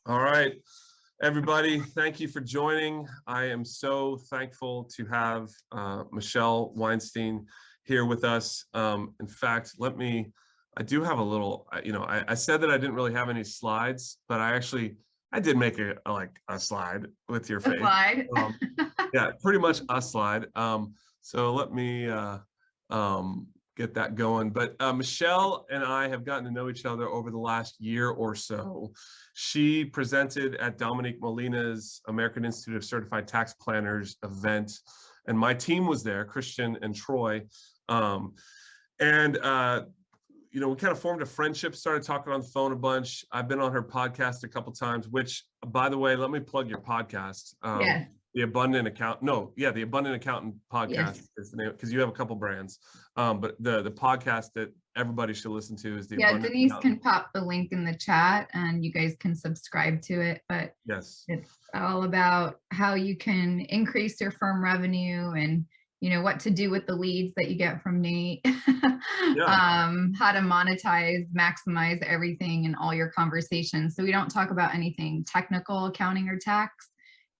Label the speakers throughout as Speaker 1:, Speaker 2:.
Speaker 1: All right, everybody, thank you for joining. I am so thankful to have Michelle Weinstein here with us. In fact, I do have a little, I said that I didn't really have any slides, but I did make a slide with your
Speaker 2: A
Speaker 1: face.
Speaker 2: slide.
Speaker 1: Yeah, pretty much a slide. So let me get that going. But Michelle and I have gotten to know each other over the last year or so. She presented at Dominique Molina's American Institute of Certified Tax Planners event, and my team was there, Christian and Troy. And we kind of formed a friendship, started talking on the phone a bunch. I've been on her podcast a couple times, which, by the way, let me plug your podcast.
Speaker 2: Yes.
Speaker 1: The Abundant Accountant podcast
Speaker 2: Yes.
Speaker 1: is the name, because you have a couple brands. But the podcast that everybody should listen to is the Abundant
Speaker 2: Denise
Speaker 1: Accountant.
Speaker 2: can pop the link in the chat and you guys can subscribe to it. But
Speaker 1: Yes,
Speaker 2: it's all about how you can increase your firm revenue and what to do with the leads that you get from Nate. How to monetize, maximize everything in all your conversations. So we don't talk about anything technical, accounting or tax.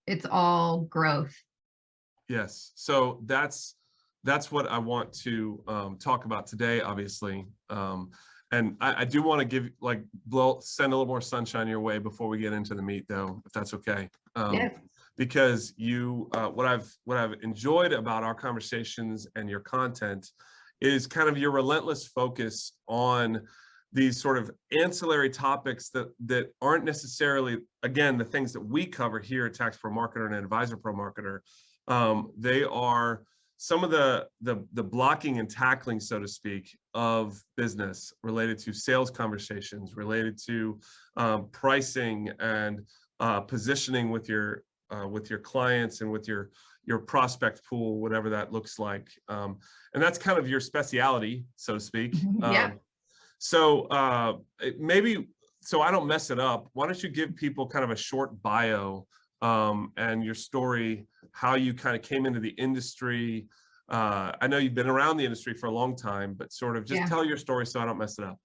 Speaker 2: It's all growth.
Speaker 1: yes. So that's what I want to talk about today, obviously. And I do want to send a little more sunshine your way before we get into the meat, though, if that's okay.
Speaker 2: Yes.
Speaker 1: Because what I've enjoyed about our conversations and your content is kind of your relentless focus on these sort of ancillary topics that aren't necessarily, again, the things that we cover here at TaxProMarketer and AdvisorProMarketer. They are some of the blocking and tackling, so to speak, of business related to sales conversations, related to pricing and positioning with your clients and with your prospect pool, whatever that looks like. And that's kind of your speciality, so to speak.
Speaker 2: Yeah.
Speaker 1: So maybe, so I don't mess it up, why don't you give people kind of a short bio and your story, how you kind of came into the industry. I know you've been around the industry for a long time, but sort of just tell your story so I don't mess it up.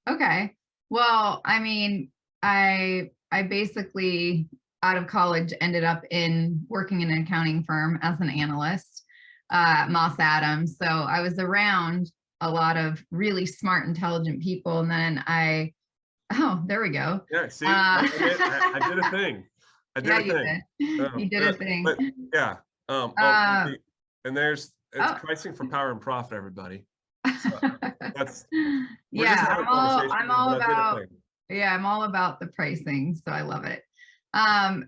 Speaker 2: Okay. Well, I mean, I basically out of college ended up working in an accounting firm as an analyst, Moss Adams. So I was around a lot of really smart, intelligent people. And then there we go.
Speaker 1: Yeah, see, I did a thing. I did a thing.
Speaker 2: You did a thing.
Speaker 1: But yeah. And it's pricing for power and profit, everybody. So
Speaker 2: I'm all about the pricing. So I love it. And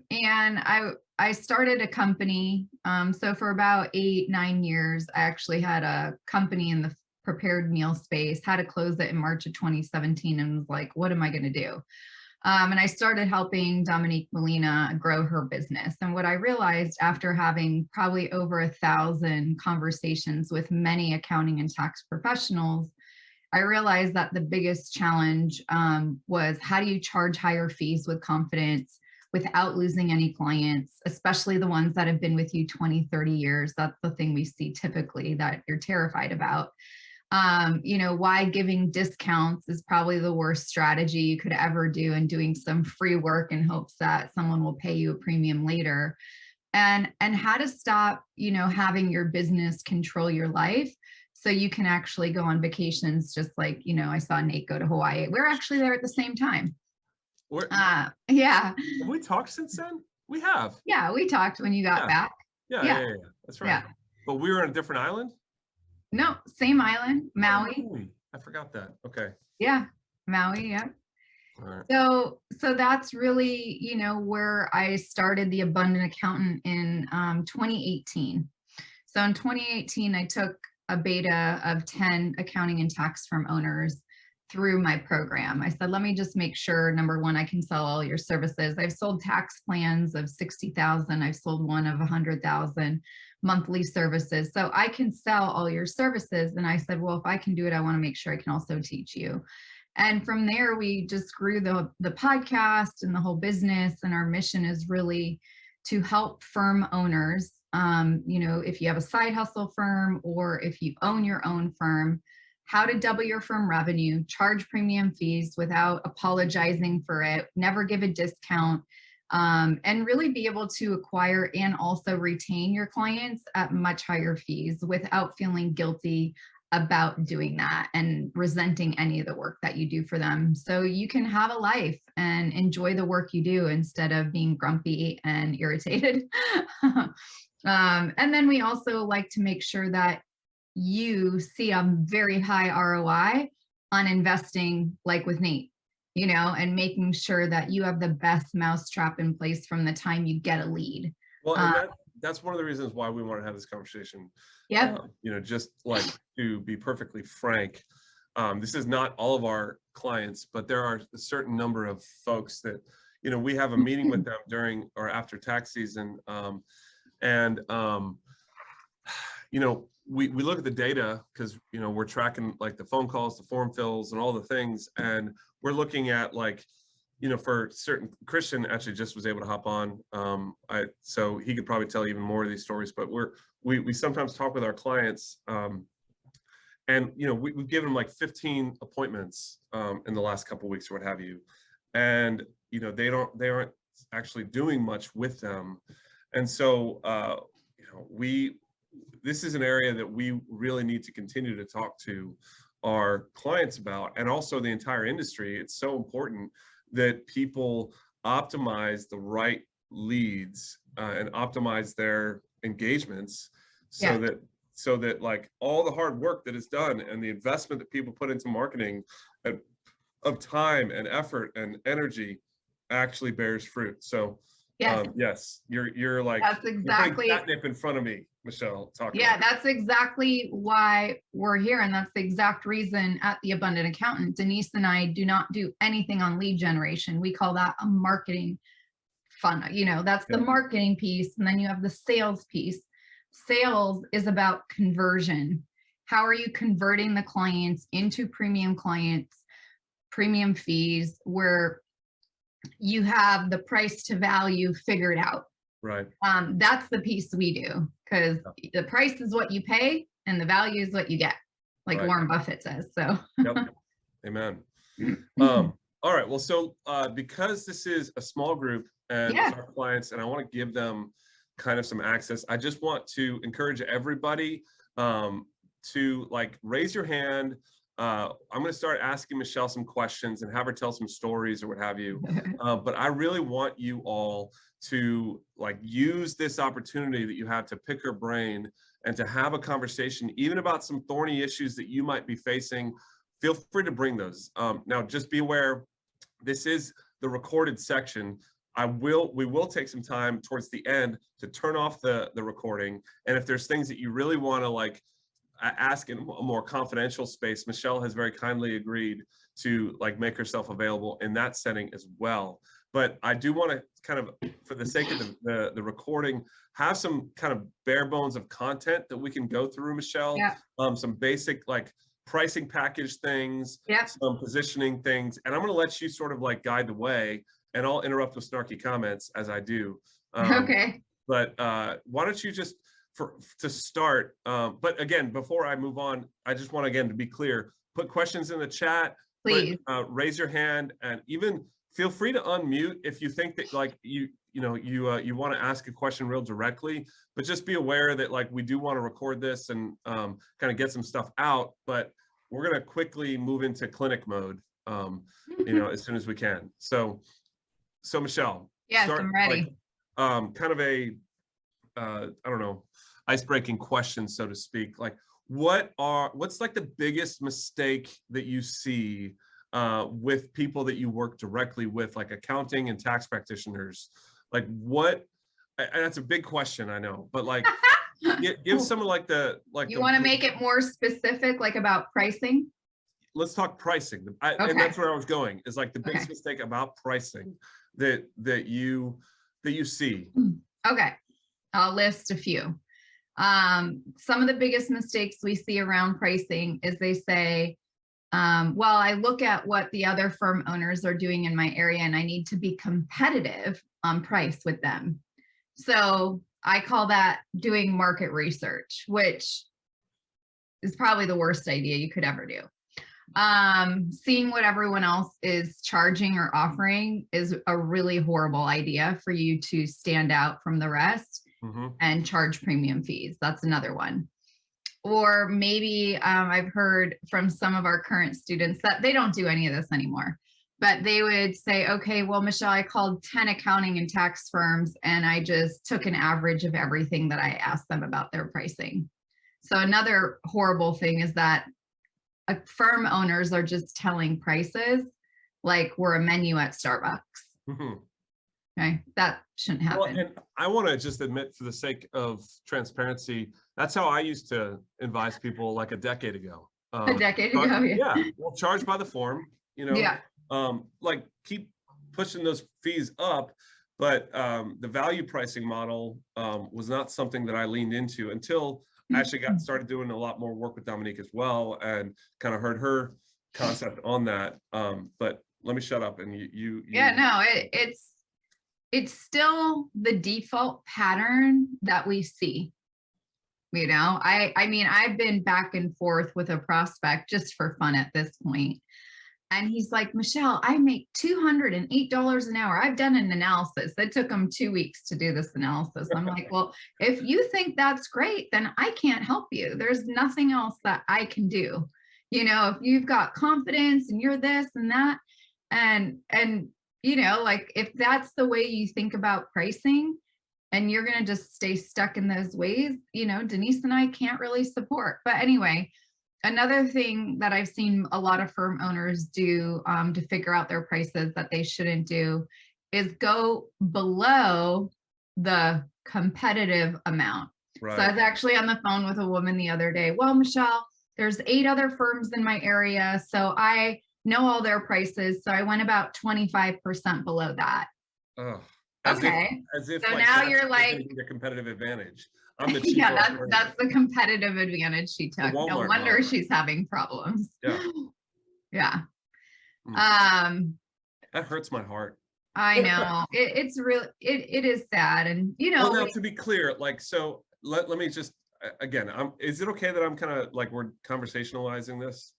Speaker 2: I started a company. So for about 8-9 years, I actually had a company in the prepared meal space, had to close it in March of 2017 and was like, what am I going to do? And I started helping Dominique Molina grow her business. And what I realized after having probably over 1,000 conversations with many accounting and tax professionals, I realized that the biggest challenge was how do you charge higher fees with confidence without losing any clients, especially the ones that have been with you 20, 30 years. That's the thing we see typically that you're terrified about. Why giving discounts is probably the worst strategy you could ever do, and doing some free work in hopes that someone will pay you a premium later. And how to stop, having your business control your life so you can actually go on vacations, just like, I saw Nate go to Hawaii. We're actually there at the same time.
Speaker 1: Have we talked since then? We have.
Speaker 2: Yeah, we talked when you got back.
Speaker 1: Yeah. That's right. Yeah. But we were on a different island?
Speaker 2: No, same island, Maui.
Speaker 1: I forgot that. Okay.
Speaker 2: Yeah, Maui, yeah.
Speaker 1: All right.
Speaker 2: So that's really, where I started the Abundant Accountant in 2018. So in 2018, I took a beta of 10 accounting and tax firm owners through my program. I said, let me just make sure, number one, I can sell all your services. I've sold tax plans of 60,000. I've sold one of 100,000 monthly services. So I can sell all your services. And I said, well, if I can do it, I want to make sure I can also teach you. And from there, we just grew the podcast and the whole business. And our mission is really to help firm owners, if you have a side hustle firm or if you own your own firm, how to double your firm revenue, charge premium fees without apologizing for it, never give a discount, and really be able to acquire and also retain your clients at much higher fees without feeling guilty about doing that and resenting any of the work that you do for them. So you can have a life and enjoy the work you do instead of being grumpy and irritated. And then we also like to make sure that you see a very high ROI on investing, like with Nate, and making sure that you have the best mousetrap in place from the time you get a lead.
Speaker 1: Well, and that's one of the reasons why we want to have this conversation.
Speaker 2: Yep.
Speaker 1: Just like to be perfectly frank, this is not all of our clients, but there are a certain number of folks that, we have a meeting with them during or after tax season. We look at the data because, we're tracking like the phone calls, the form fills and all the things. And we're looking at like, for certain, Christian actually just was able to hop on. So he could probably tell even more of these stories, but we sometimes talk with our clients, and we've given them like 15 appointments in the last couple of weeks or what have you, and they aren't actually doing much with them, and so this is an area that we really need to continue to talk to our clients about, and also the entire industry. It's so important that people optimize the right leads and optimize their engagements so that like all the hard work that is done and the investment that people put into marketing of time and effort and energy actually bears fruit. So yes, you're like,
Speaker 2: that's exactly
Speaker 1: catnip in front of me, Michelle.
Speaker 2: That's exactly why we're here. And that's the exact reason at The Abundant Accountant, Denise and I do not do anything on lead generation. We call that a marketing funnel. That's the marketing piece. And then you have the sales piece. Sales is about conversion. How are you converting the clients into premium clients, premium fees, where you have the price to value figured out.
Speaker 1: Right.
Speaker 2: That's the piece we do, because the price is what you pay and the value is what you get, like Warren Buffett says. So.
Speaker 1: Amen. All right. Well, so because this is a small group and it's our clients, and I want to give them kind of some access, I just want to encourage everybody to like raise your hand. I'm going to start asking Michelle some questions and have her tell some stories or what have you. But I really want you all to like use this opportunity that you have to pick her brain and to have a conversation, even about some thorny issues that you might be facing. Feel free to bring those. Now, just be aware, this is the recorded section. We will take some time towards the end to turn off the recording. And if there's things that you really want to like ask in a more confidential space, Michelle has very kindly agreed to like make herself available in that setting as well. But I do want to kind of, for the sake of the recording, have some kind of bare bones of content that we can go through, Michelle. Some basic like pricing package things, some positioning things, and I'm going to let you sort of like guide the way, and I'll interrupt with snarky comments as I do.
Speaker 2: Okay.
Speaker 1: But why don't you just, to start, but again, before I move on, I just want, again, to be clear, put questions in the chat,
Speaker 2: please.
Speaker 1: Raise your hand, and even feel free to unmute if you think that like you want to ask a question real directly, but just be aware that like we do want to record this and kind of get some stuff out, but we're going to quickly move into clinic mode, as soon as we can. So Michelle.
Speaker 2: Yes, I'm ready.
Speaker 1: Like, kind of a, I don't know, ice-breaking question, so to speak. Like, what's like the biggest mistake that you see with people that you work directly with, like accounting and tax practitioners? Like what, and that's a big question, I know, but like give some of like the, like
Speaker 2: you want to make it more specific, like about pricing?
Speaker 1: Let's talk pricing. And that's where I was going, is like the biggest mistake about pricing that you see.
Speaker 2: Okay, I'll list a few. Some of the biggest mistakes we see around pricing is they say, well, I look at what the other firm owners are doing in my area and I need to be competitive on price with them. So I call that doing market research, which is probably the worst idea you could ever do. Seeing what everyone else is charging or offering is a really horrible idea for you to stand out from the rest and charge premium fees. That's another one. Or maybe I've heard from some of our current students that they don't do any of this anymore, but they would say, okay, well, Michelle, I called 10 accounting and tax firms and I just took an average of everything that I asked them about their pricing. So another horrible thing is that firm owners are just telling prices like we're a menu at Starbucks. Okay, that shouldn't happen.
Speaker 1: Well, and I want to just admit, for the sake of transparency, that's how I used to advise people like a decade ago.
Speaker 2: A decade ago,
Speaker 1: yeah. Well, charge by the form, you know.
Speaker 2: Yeah.
Speaker 1: Like keep pushing those fees up, but the value pricing model was not something that I leaned into until I actually started doing a lot more work with Dominique as well, and kind of heard her concept on that. But let me shut up and you.
Speaker 2: Yeah, no, it's still the default pattern that we see. You know, I mean, I've been back and forth with a prospect just for fun at this point. And he's like, Michelle, I make $208 an hour. I've done an analysis. It took him 2 weeks to do this analysis. I'm like, well, if you think that's great, then I can't help you. There's nothing else that I can do. You know, if you've got confidence and you're this and that, and you know, like if that's the way you think about pricing and you're going to just stay stuck in those ways, you know, Denise and I can't really support. But anyway, another thing that I've seen a lot of firm owners do to figure out their prices that they shouldn't do is go below the competitive amount. Right. So I was actually on the phone with a woman the other day. Well, Michelle, there's 8 other firms in my area, so I know all their prices. So I went about 25% below that.
Speaker 1: Oh,
Speaker 2: okay.
Speaker 1: As if
Speaker 2: so
Speaker 1: like
Speaker 2: now you're like
Speaker 1: the competitive advantage. I'm the cheaper
Speaker 2: yeah, that's the competitive advantage she took. No wonder
Speaker 1: model.
Speaker 2: She's having problems.
Speaker 1: Yeah.
Speaker 2: Yeah.
Speaker 1: That hurts my heart.
Speaker 2: I know. It's really it is sad. And you know,
Speaker 1: well, now to be clear, like, so let me just again, is it okay that I'm kind of like we're conversationalizing this?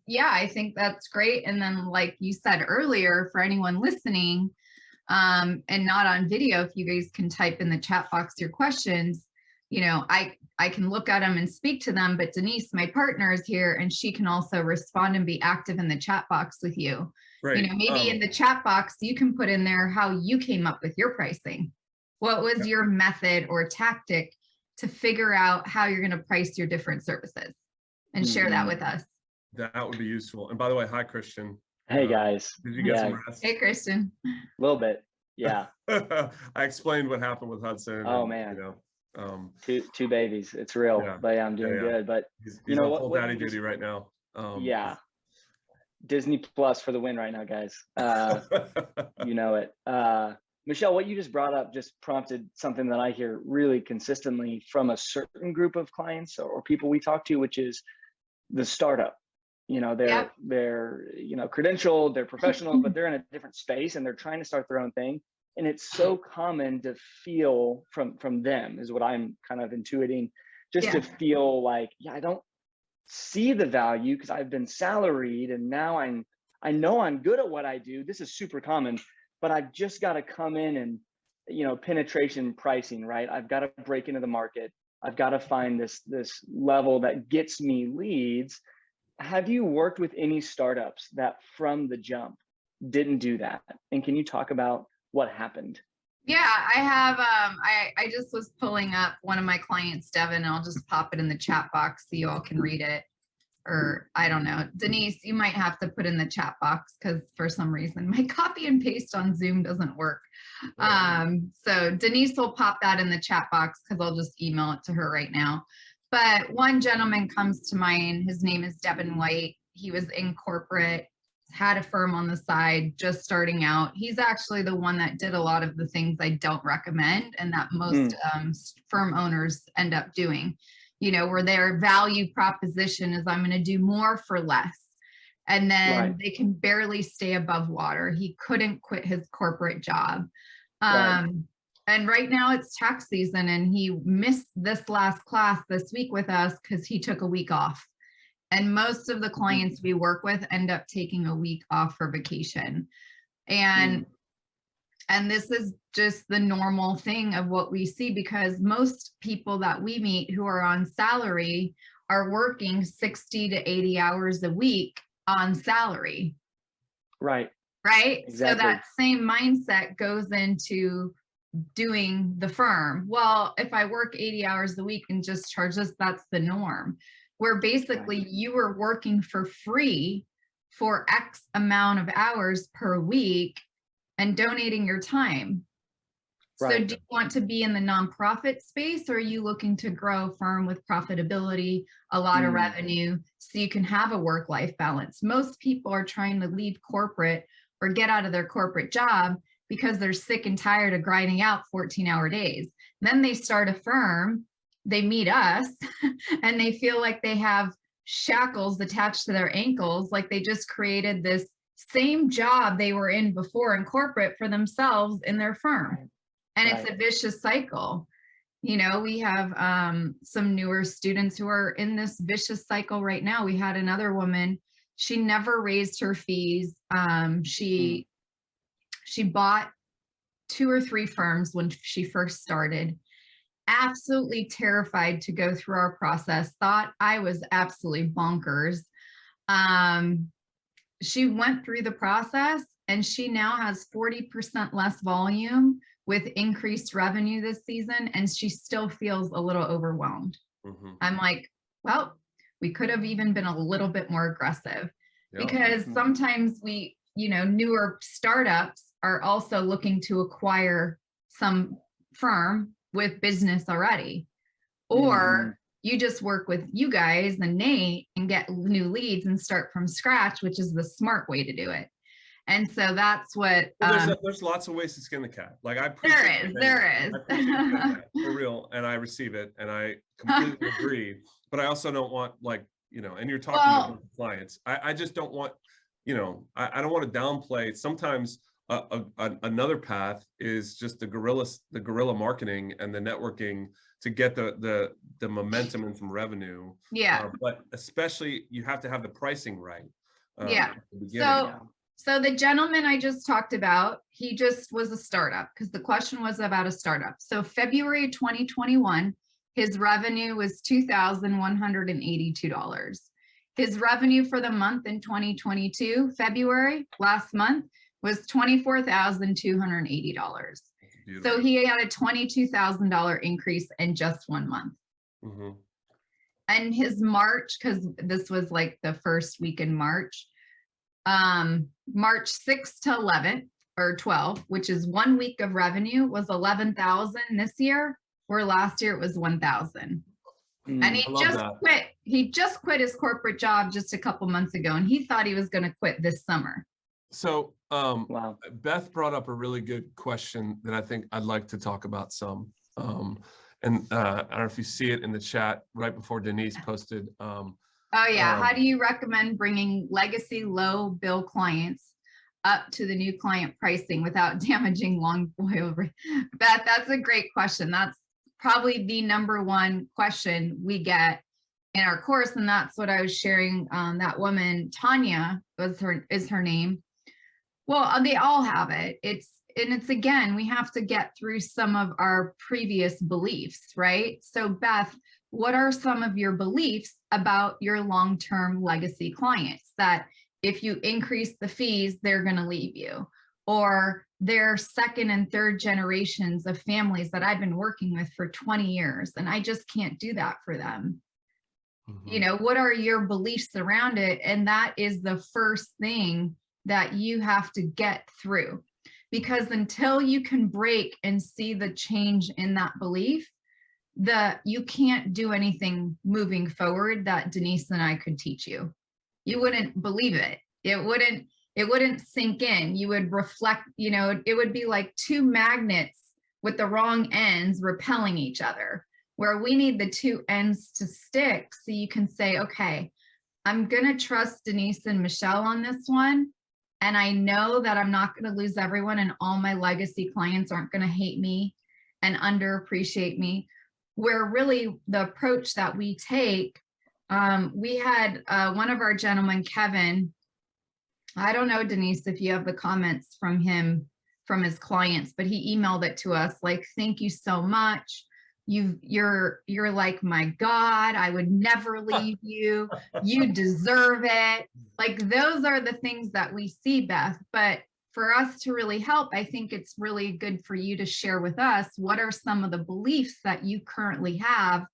Speaker 2: Yeah, I think that's great. And then like you said earlier, for anyone listening and not on video, if you guys can type in the chat box your questions, you know, I can look at them and speak to them, but Denise, my partner, is here and she can also respond and be active in the chat box with you. Right. You know, maybe in the chat box, you can put in there how you came up with your pricing. What was your method or tactic to figure out how you're going to price your different services, and share that with us?
Speaker 1: That would be useful. And by the way, hi, Christian.
Speaker 3: Hey, guys.
Speaker 1: Did you get some rest?
Speaker 2: Hey, Christian.
Speaker 3: A little bit. Yeah.
Speaker 1: I explained what happened with Hudson.
Speaker 3: Oh, man.
Speaker 1: You know,
Speaker 3: two babies. It's real, but yeah, I'm doing good. But
Speaker 1: he's
Speaker 3: you know
Speaker 1: on full daddy duty right now.
Speaker 3: Yeah. Disney Plus for the win right now, guys. You know it. Michelle, what you just brought up just prompted something that I hear really consistently from a certain group of clients or people we talk to, which is the startup. You know, they're you know, credentialed, they're professionals, but they're in a different space and they're trying to start their own thing. And it's so common to feel from them, is what I'm kind of intuiting, just to feel like, I don't see the value because I've been salaried and now I know I'm good at what I do. This is super common, but I've just got to come in and, you know, penetration pricing, right? I've got to break into the market. I've got to find this level that gets me leads. Have you worked with any startups that from the jump didn't do that? And can you talk about what happened?
Speaker 2: Yeah, I have. I just was pulling up one of my clients, Devin, and I'll just pop it in the chat box so you all can read it. Or I don't know, Denise, you might have to put in the chat box because for some reason my copy and paste on Zoom doesn't work. So Denise will pop that in the chat box because I'll just email it to her right now. But one gentleman comes to mind. His name is Devin White. He was in corporate, had a firm on the side, just starting out. He's actually the one that did a lot of the things I don't recommend and that most firm owners end up doing, you know, where their value proposition is I'm going to do more for less. And then they can barely stay above water. He couldn't quit his corporate job. And right now it's tax season, and he missed this last class this week with us because he took a week off. And most of the clients we work with end up taking a week off for vacation. And this is just the normal thing of what we see, because most people that we meet who are on salary are working 60 to 80 hours a week on salary.
Speaker 3: Right.
Speaker 2: Right.
Speaker 3: Exactly.
Speaker 2: So that same mindset goes into doing the firm. Well, if I work 80 hours a week and just charge this, that's the norm. Where basically you were working for free for X amount of hours per week and donating your time.
Speaker 3: Right.
Speaker 2: So do you want to be in the nonprofit space, or are you looking to grow a firm with profitability, a lot of revenue, so you can have a work-life balance? Most people are trying to leave corporate or get out of their corporate job because they're sick and tired of grinding out 14-hour days. Then they start a firm, they meet us, and they feel like they have shackles attached to their ankles, like they just created this same job they were in before in corporate for themselves in their firm. And it's a vicious cycle. You know, we have some newer students who are in this vicious cycle right now. We had another woman, she never raised her fees. She bought 2 or 3 firms when she first started, absolutely terrified to go through our process, thought I was absolutely bonkers. She went through the process, and she now has 40% less volume with increased revenue this season, and she still feels a little overwhelmed. I'm like, well, we could have even been a little bit more aggressive, because sometimes we, you know, newer startups are also looking to acquire some firm with business already, or you just work with you guys and Nate and get new leads and start from scratch, which is the smart way to do it. And so that's what
Speaker 1: there's lots of ways to skin the cat. Like I appreciate
Speaker 2: there is
Speaker 1: for real, and I receive it, and I completely agree. But I also don't want, like, you know, and you're talking to clients. I just don't want, you know, I don't want to downplay. Sometimes another path is just the guerrilla marketing and the networking to get the momentum and some revenue. But especially you have to have the pricing right.
Speaker 2: So the gentleman I just talked about, he just was a startup, because the question was about a startup. So February 2021, his revenue was $2,182. His revenue for the month in 2022, February, last month, was $24,280. So he had a $22,000 increase in just 1 month. And his March, because this was like the first week in March, March 6th to 11th or 12th, which is 1 week of revenue, was 11,000 this year, where last year it was 1,000. And he just quit. He just quit his corporate job just a couple months ago, and he thought he was going to quit this summer.
Speaker 1: So Beth brought up a really good question that I think I'd like to talk about some. And I don't know if you see it in the chat right before Denise posted.
Speaker 2: How do you recommend bringing legacy low bill clients up to the new client pricing without damaging long loyal? Beth, that's a great question. That's probably the #1 question we get in our course, and that's what I was sharing. That woman, Tanya, is her name. Well, they all have it. It's again, we have to get through some of our previous beliefs, right? So Beth, what are some of your beliefs about your long-term legacy clients, that if you increase the fees, they're going to leave you, or they're second and third generations of families that I've been working with for 20 years, and I just can't do that for them? You know, what are your beliefs around it? And that is the first thing that you have to get through, because until you can break and see the change in that belief, you can't do anything moving forward that Denise and I could teach you. You wouldn't believe it. It wouldn't sink in. You would reflect, you know, it would be like 2 magnets with the wrong ends repelling each other, where we need the 2 ends to stick, so you can say, okay, I'm going to trust Denise and Michelle on this one. And I know that I'm not going to lose everyone, and all my legacy clients aren't going to hate me. and underappreciate me, where really the approach that we take, we had one of our gentlemen, Kevin, I don't know, Denise, if you have the comments from him, from his clients, but he emailed it to us like, thank you so much. You're like my God, I would never leave you. You deserve it. Like those are the things that we see, Beth. But for us to really help, I think it's really good for you to share with us, what are some of the beliefs that you currently have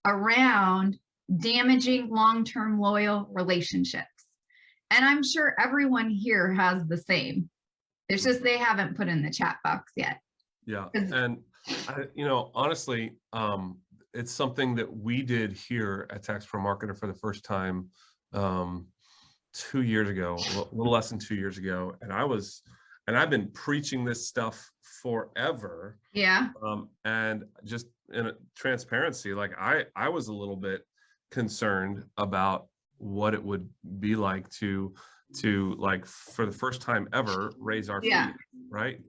Speaker 2: around damaging long-term loyal relationships? And I'm sure everyone here has the same. It's just they haven't put in the chat box yet.
Speaker 1: Yeah, and honestly, it's something that we did here at TaxProMarketer for the first time 2 years ago, a little less than 2 years ago, and I've been preaching this stuff forever.
Speaker 2: Yeah.
Speaker 1: And just in transparency, like I was a little bit concerned about what it would be like to like for the first time ever raise our fee, right?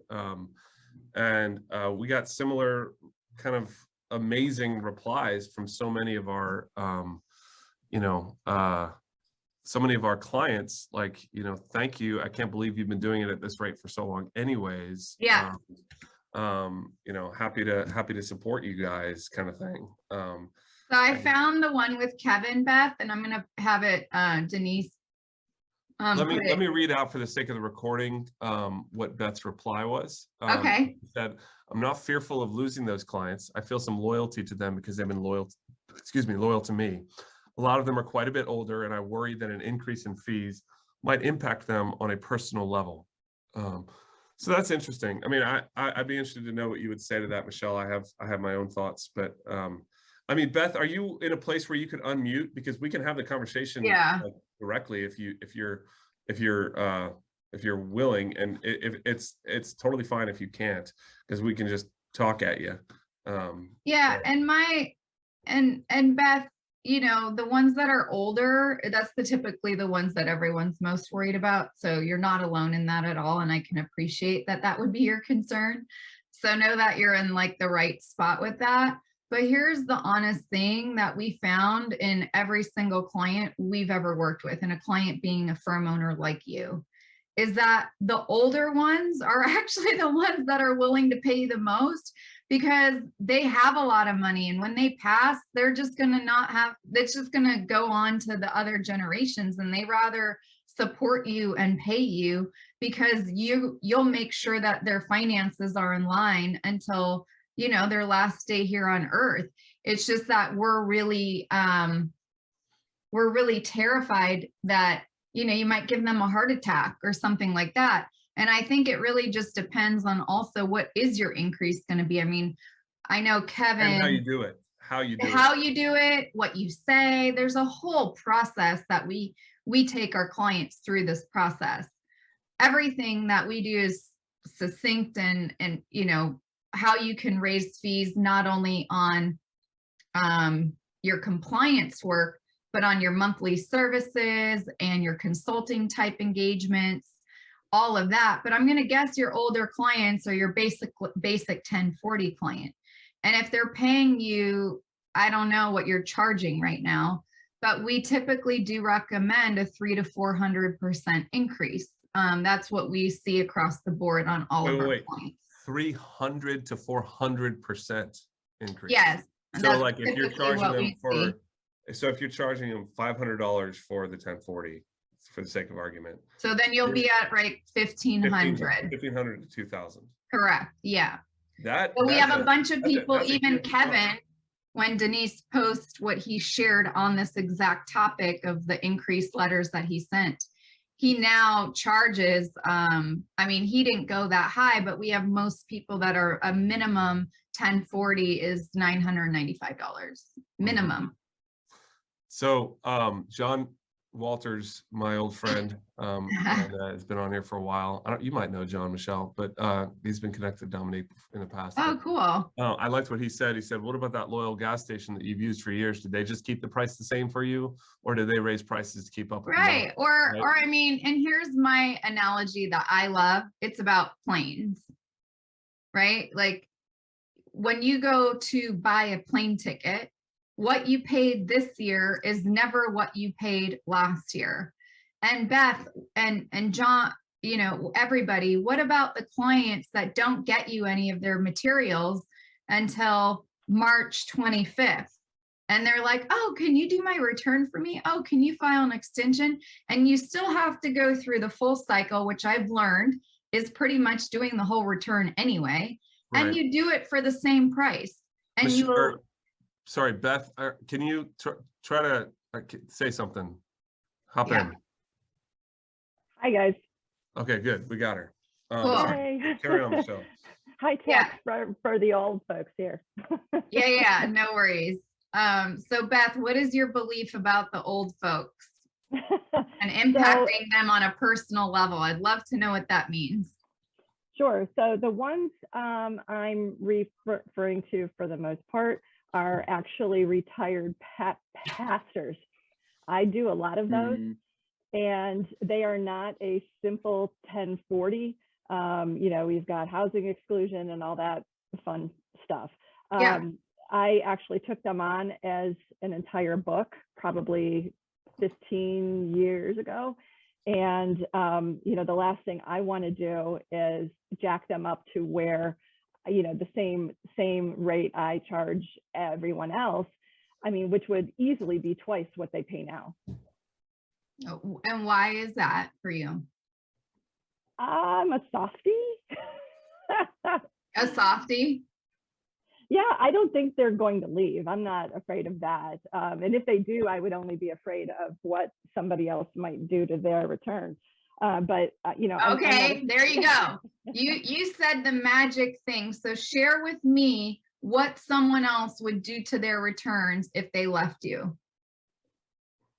Speaker 1: And we got similar kind of amazing replies from so many of our so many of our clients, like, thank you, I can't believe you've been doing it at this rate for so long anyways.
Speaker 2: Yeah.
Speaker 1: Happy to support you guys, kind of thing.
Speaker 2: So I found the one with Kevin, Beth, and I'm gonna have it, Denise.
Speaker 1: Let me read out for the sake of the recording what Beth's reply was.
Speaker 2: Okay.
Speaker 1: She said, I'm not fearful of losing those clients. I feel some loyalty to them because they've been loyal to me. A lot of them are quite a bit older, and I worry that an increase in fees might impact them on a personal level. So that's interesting. I mean, I'd be interested to know what you would say to that, Michelle. I have my own thoughts, but I mean, Beth, are you in a place where you could unmute, because we can have the conversation directly if you're willing, and if it's totally fine if you can't, because we can just talk at you.
Speaker 2: And Beth, the ones that are older, that's typically the ones that everyone's most worried about. So you're not alone in that at all. And I can appreciate that would be your concern. So know that you're in like the right spot with that. But here's the honest thing that we found in every single client we've ever worked with, and a client being a firm owner like you, is that the older ones are actually the ones that are willing to pay the most, because they have a lot of money, and when they pass, they're just going to not have, it's just going to go on to the other generations, and they rather support you and pay you because you'll make sure that their finances are in line until their last day here on earth. It's just that we're really terrified that you might give them a heart attack or something like that. And I think it really just depends on also what is your increase going to be. I mean, I know Kevin,
Speaker 1: and how you do it,
Speaker 2: what you say. There's a whole process that we take our clients through this process. Everything that we do is succinct, and how you can raise fees not only on your compliance work, but on your monthly services and your consulting type engagements, all of that. But I'm going to guess your older clients are your basic 1040 client. And if they're paying you, I don't know what you're charging right now, but we typically do recommend a 300 to 400% increase. That's what we see across the board on all of our clients. 300
Speaker 1: to 400% increase.
Speaker 2: Yes.
Speaker 1: So like if you're charging them if you're charging them $500 for the 1040, for the sake of argument.
Speaker 2: So then you'll be at right 1,500
Speaker 1: to 2,000.
Speaker 2: Correct. Yeah.
Speaker 1: But
Speaker 2: we have a bunch of people, even Kevin, when Denise posts what he shared on this exact topic of the increased letters that he sent, he now charges, he didn't go that high, but we have most people that are a minimum 1040 is $995 minimum.
Speaker 1: So John Walters, my old friend, has been on here for a while. You might know John, Michelle, but he's been connected to Dominique in the past.
Speaker 2: Oh, cool.
Speaker 1: I liked what he said. He said, what about that loyal gas station that you've used for years? Did they just keep the price the same for you, or did they raise prices to keep up with
Speaker 2: right? Or I mean, and here's my analogy that I love. It's about planes, right? Like when you go to buy a plane ticket, what you paid this year is never what you paid last year. And Beth and John, you know, everybody, what about the clients that don't get you any of their materials until March 25th? And they're like, oh, can you do my return for me? Oh, can you file an extension? And you still have to go through the full cycle, which I've learned is pretty much doing the whole return anyway.
Speaker 1: Right.
Speaker 2: And you do it for the same price. And
Speaker 1: Michelle,
Speaker 2: you will.
Speaker 1: Sorry, Beth, can you try to say something? Hop
Speaker 2: Yeah.
Speaker 1: in.
Speaker 4: Hi, guys.
Speaker 1: Okay, good. We got her.
Speaker 2: Cool.
Speaker 1: Sorry.
Speaker 4: Hi.
Speaker 1: Carry on, Michelle.
Speaker 4: Hi,
Speaker 2: Yeah.
Speaker 4: Tax for the old folks here.
Speaker 2: Yeah, no worries. So Beth, what is your belief about the old folks and impacting them on a personal level? I'd love to know what that means.
Speaker 4: Sure. So the ones I'm referring to for the most part are actually retired pastors. I do a lot of those, and they are not a simple 1040. You know, we've got housing exclusion and all that fun stuff.
Speaker 2: Yeah.
Speaker 4: I actually took them on as an entire book, probably 15 years ago. And, you know, the last thing I want to do is jack them up to where, you know, the same rate I charge everyone else. I mean, which would easily be twice what they pay now.
Speaker 2: And why is that for you?
Speaker 4: I'm a softie.
Speaker 2: A softie?
Speaker 4: Yeah, I don't think they're going to leave. I'm not afraid of that. And if they do, I would only be afraid of what somebody else might do to their return. But you know,
Speaker 2: okay, there you go. You said the magic thing. So share with me what someone else would do to their returns if they left you.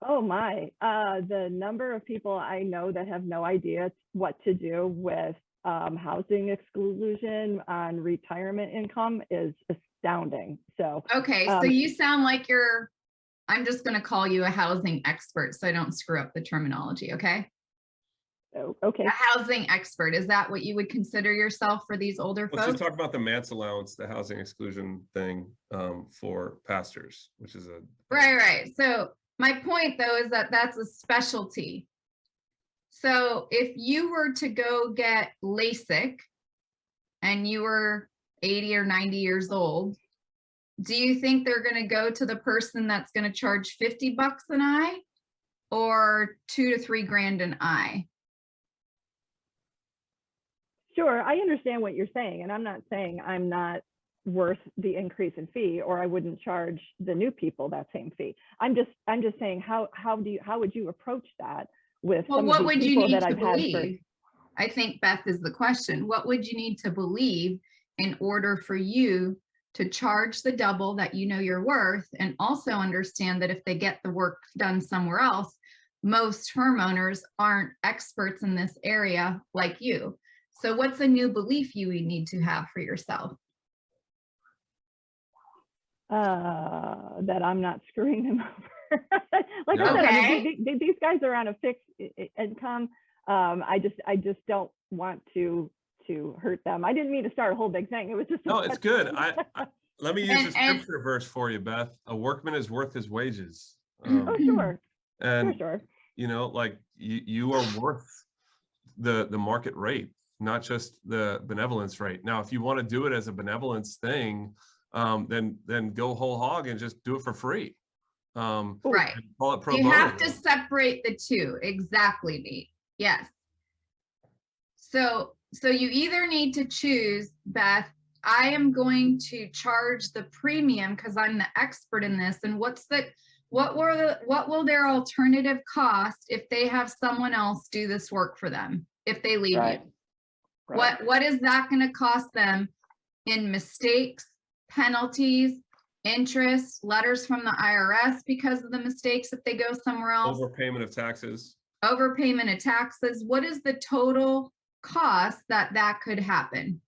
Speaker 4: Oh my, the number of people I know that have no idea what to do with housing exclusion on retirement income is astounding. So
Speaker 2: okay, so you sound like I'm just going to call you a housing expert so I don't screw up the terminology. Okay.
Speaker 4: Okay.
Speaker 2: A housing expert, is that what you would consider yourself for these older folks?
Speaker 1: Let's just talk about the MATS allowance, the housing exclusion thing for pastors, which is
Speaker 2: right. So my point though is that that's a specialty. So if you were to go get LASIK and you were 80 or 90 years old, do you think they're going to go to the person that's going to charge 50 bucks an eye or $2 to $3 grand an eye?
Speaker 4: Sure, I understand what you're saying, and I'm not saying I'm not worth the increase in fee, or I wouldn't charge the new people that same fee. I'm just saying how would you approach that with some of these people that I've had for?
Speaker 2: I think Beth is the question. What would you need to believe in order for you to charge the double that you know you're worth, and also understand that if they get the work done somewhere else, most homeowners aren't experts in this area like you. So what's a new belief you would need to have for yourself?
Speaker 4: That I'm not screwing them over. Like I said, I mean, these guys are on a fixed income. I just don't want to hurt them. I didn't mean to start a whole big thing. It was just
Speaker 1: no, it's good. Let me use a scripture verse for you, Beth. A workman is worth his wages.
Speaker 4: Oh, sure.
Speaker 1: And
Speaker 4: sure.
Speaker 1: You know, like you are worth the market rate, not just the benevolence rate. Now, if you want to do it as a benevolence thing, then go whole hog and just do it for free.
Speaker 2: Right.
Speaker 1: Call it pro
Speaker 2: you
Speaker 1: bono.
Speaker 2: have to separate the two. Exactly, Nate. Yes. So you either need to choose, Beth, I am going to charge the premium because I'm the expert in this. And what will their alternative cost if they have someone else do this work for them if they leave you? Right. What is that going to cost them in mistakes, penalties, interest, letters from the IRS because of the mistakes if they go somewhere else?
Speaker 1: Overpayment of taxes.
Speaker 2: Overpayment of taxes. What is the total cost that could happen?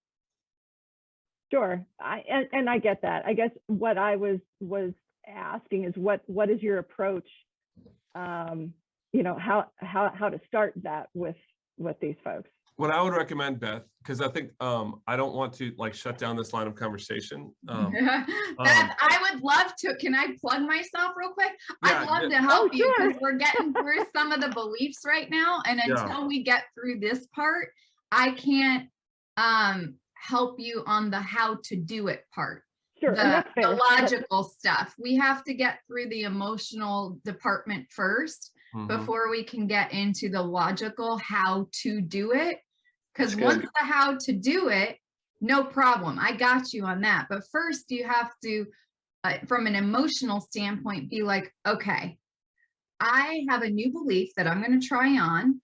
Speaker 4: Sure, and I get that. I guess what I was asking is what is your approach? You know, how to start that with these folks?
Speaker 1: What I would recommend, Beth, because I think I don't want to like shut down this line of conversation.
Speaker 2: Beth, I would love to. Can I plug myself real quick? I'd love to help you because we're getting through some of the beliefs right now. And until we get through this part, I can't help you on the how to do it part.
Speaker 4: Sure,
Speaker 2: The logical stuff. We have to get through the emotional department first before we can get into the logical how to do it. Because once the how to do it, no problem. I got you on that. But first you have to, from an emotional standpoint, be like, okay, I have a new belief that I'm going to try on.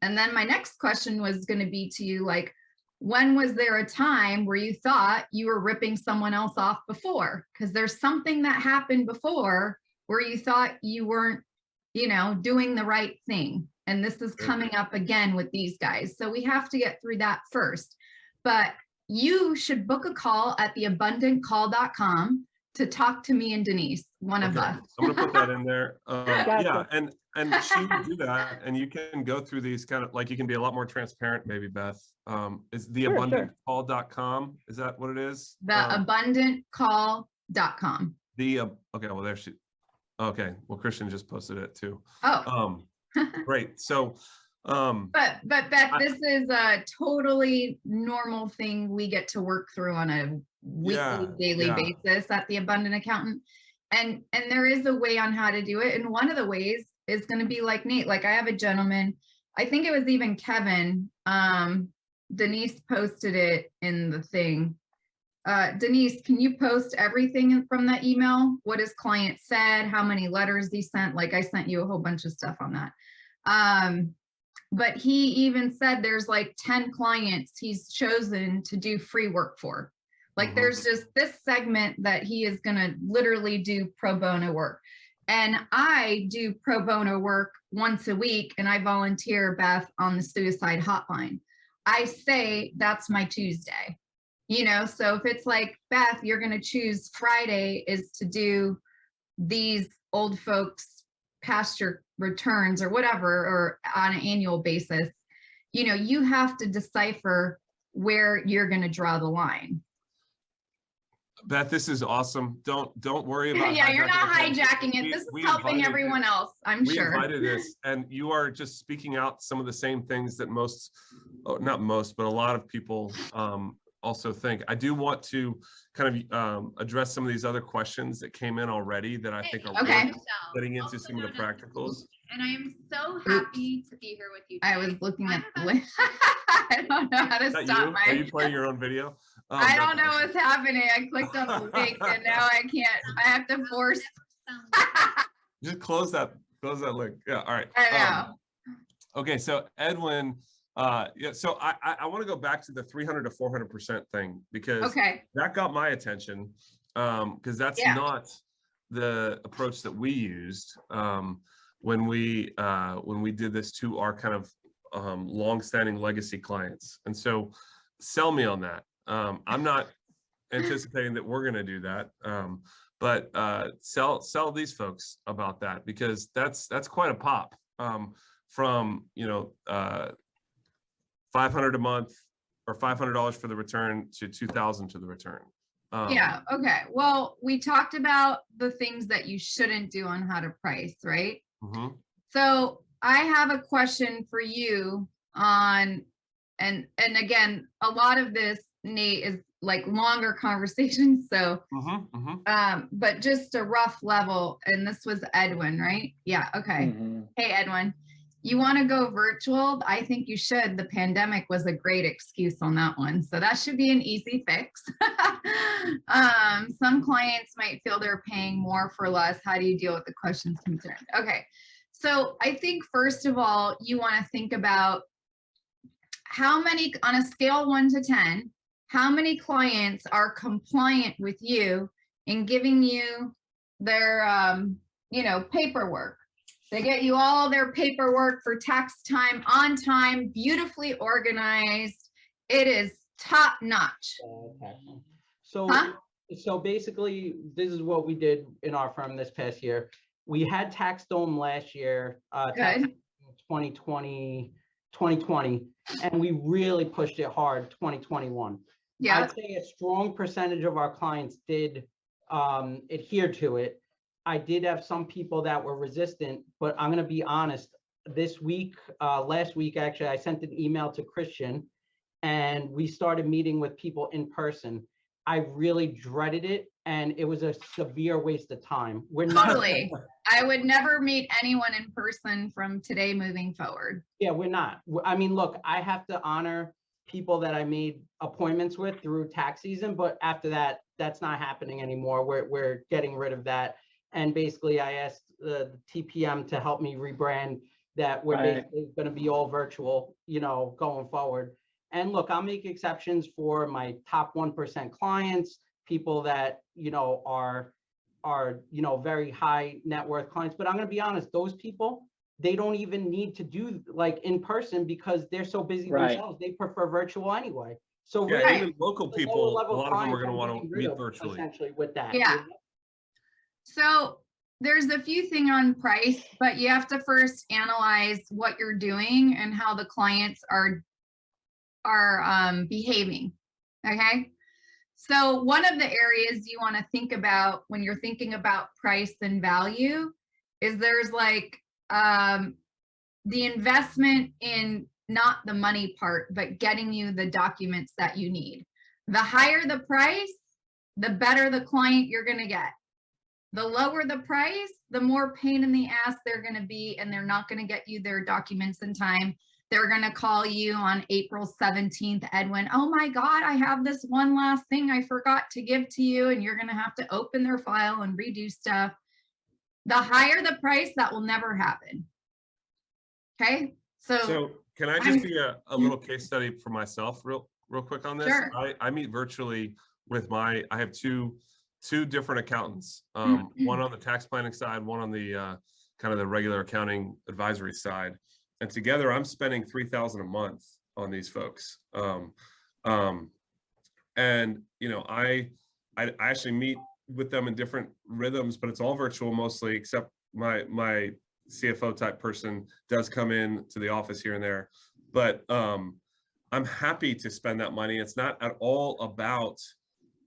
Speaker 2: And then my next question was going to be to you, like, when was there a time where you thought you were ripping someone else off before? Because there's something that happened before where you thought you weren't, doing the right thing. And this is coming up again with these guys. So we have to get through that first. But you should book a call at theabundantcall.com to talk to me and Denise, one of us.
Speaker 1: I'm gonna put that in there. Yeah, and she will do that, and you can go through these kind of like you can be a lot more transparent, maybe, Beth. Is theabundantcall.com? Is that what it is?
Speaker 2: Theabundantcall.com.
Speaker 1: Okay, well there she. Okay, well Christian just posted it too.
Speaker 2: Oh.
Speaker 1: Great. So.
Speaker 2: But Beth, this is a totally normal thing we get to work through on a weekly, daily basis at the Abundant Accountant. And there is a way on how to do it. And one of the ways is going to be like Nate. Like I have a gentleman, I think it was even Kevin. Denise posted it in the thing. Denise, can you post everything from that email? What his client said, how many letters he sent? Like I sent you a whole bunch of stuff on that. But he even said there's like 10 clients he's chosen to do free work for. Like there's just this segment that he is going to literally do pro bono work. And I do pro bono work once a week and I volunteer, Beth, on the suicide hotline. I say that's my Tuesday, so if it's like, Beth, you're going to choose Friday is to do these old folks pasture returns or whatever, or on an annual basis, you have to decipher where you're going to draw the line.
Speaker 1: Beth, this is awesome. Don't worry about
Speaker 2: yeah, you're not hijacking it. This is helping everyone else, I'm sure.
Speaker 1: We invited this, and you are just speaking out some of the same things that not most, but a lot of people also think. I do want to kind of address some of these other questions that came in already that I think are worth getting into some of the practicals.
Speaker 5: And I am so happy to be here with you today.
Speaker 2: I was looking at the link. I don't know how to stop
Speaker 1: Are you playing your own video?
Speaker 2: I don't know what's happening. I clicked on the link and now I can't. I have to force.
Speaker 1: Just close that link. Yeah, all right.
Speaker 2: I know.
Speaker 1: Okay, so Edwin, so I want to go back to the 300 to 400% thing because that got my attention because that's not the approach that we used when we did this to our kind of long-standing legacy clients. And so sell me on that. I'm not anticipating that we're going to do that, but sell these folks about that because that's quite a pop from $500 a month or $500 for the return to $2,000 to the return.
Speaker 2: Yeah. Okay. Well, we talked about the things that you shouldn't do on how to price, right? So I have a question for you on, and again, a lot of this, Nate, is like longer conversations. So, but just a rough level. And this was Edwin, right? Yeah. Okay. Hey, Edwin. You want to go virtual? I think you should. The pandemic was a great excuse on that one. So that should be an easy fix. Some clients might feel they're paying more for less. How do you deal with the questions concerned? Okay. So I think first of all, you want to think about how many, on a scale 1 to 10, how many clients are compliant with you in giving you their, paperwork. They get you all their paperwork for tax time, on time, beautifully organized. It is top notch.
Speaker 6: So basically, this is what we did in our firm this past year. We had TaxDome last year, 2020, 2020, and we really pushed it hard 2021.
Speaker 2: Yeah.
Speaker 6: I'd say a strong percentage of our clients did adhere to it. I did have some people that were resistant, but I'm going to be honest. This week, last week, actually, I sent an email to Christian and we started meeting with people in person. I really dreaded it and it was a severe waste of time. We're not.
Speaker 2: Totally. I would never meet anyone in person from today moving forward.
Speaker 6: Yeah, we're not. I mean, look, I have to honor people that I made appointments with through tax season, but after that, that's not happening anymore. We're getting rid of that. And basically I asked the TPM to help me rebrand that we're basically going to be all virtual, you know, going forward. And look, I'll make exceptions for my top 1% clients, people that, you know, are, you know, very high net worth clients. But I'm going to be honest, those people, they don't even need to do like in person because they're so busy themselves. They prefer virtual anyway. So
Speaker 1: yeah,
Speaker 6: really,
Speaker 1: even local people, a lot of them are going to want to meet virtually.
Speaker 6: Essentially with that.
Speaker 2: Yeah. So there's a few things on price, but you have to first analyze what you're doing and how the clients are behaving. Okay. So one of the areas you want to think about when you're thinking about price and value is there's like the investment in not the money part, but getting you the documents that you need. The higher the price, the better the client you're going to get. The lower the price, the more pain in the ass they're going to be, and they're not going to get you their documents in time. They're going to call you on April 17th, Edwin, oh my God, I have this one last thing I forgot to give to you, and you're going to have to open their file and redo stuff. The higher the price, that will never happen. Okay. So
Speaker 1: can I just be a little case study for myself real quick on this?
Speaker 2: Sure.
Speaker 1: I meet virtually with I have two different accountants, one on the tax planning side, one on the kind of the regular accounting advisory side. And together I'm spending $3,000 a month on these folks. And, you know, I actually meet with them in different rhythms, but it's all virtual mostly, except my CFO type person does come in to the office here and there. But I'm happy to spend that money. It's not at all about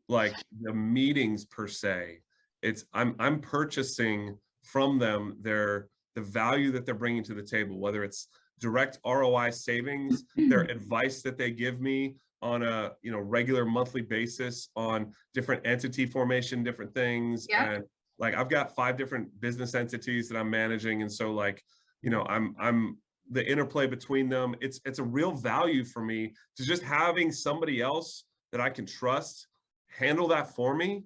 Speaker 1: like the meetings per se. It's I'm purchasing from them the value that they're bringing to the table, whether it's direct ROI savings, their advice that they give me on a regular monthly basis on different entity formation, different things.
Speaker 2: Yeah.
Speaker 1: And like I've got 5 different business entities that I'm managing, and so like I'm the interplay between them. It's a real value for me to just having somebody else that I can trust handle that for me.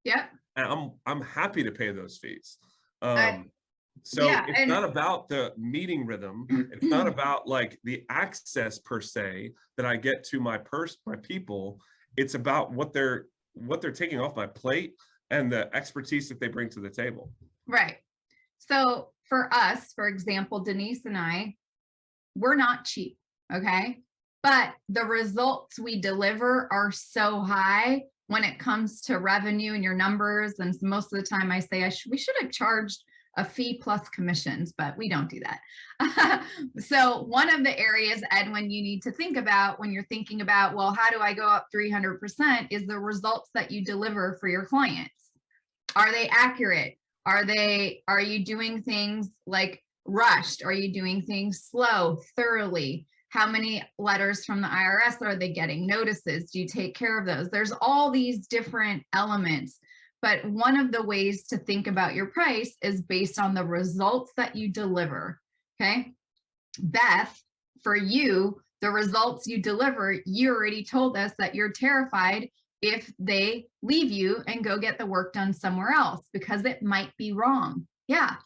Speaker 2: Yeah.
Speaker 1: And I'm happy to pay those fees. It's not about the meeting rhythm. It's not about like the access per se that I get to my people. It's about what they're taking off my plate and the expertise that they bring to the table.
Speaker 2: Right. So for us, for example, Denise and I, we're not cheap. Okay. But the results we deliver are so high when it comes to revenue and your numbers. And most of the time I say we should have charged a fee plus commissions, but we don't do that. So one of the areas, Edwin, you need to think about when you're thinking about, well, how do I go up 300% is the results that you deliver for your clients. Are they accurate? Are you doing things like rushed? Are you doing things slow, thoroughly? How many letters from the IRS are they getting? Notices? Do you take care of those? There's all these different elements. But one of the ways to think about your price is based on the results that you deliver. Okay. Beth, for you, the results you deliver, you already told us that you're terrified if they leave you and go get the work done somewhere else because it might be wrong. Yeah.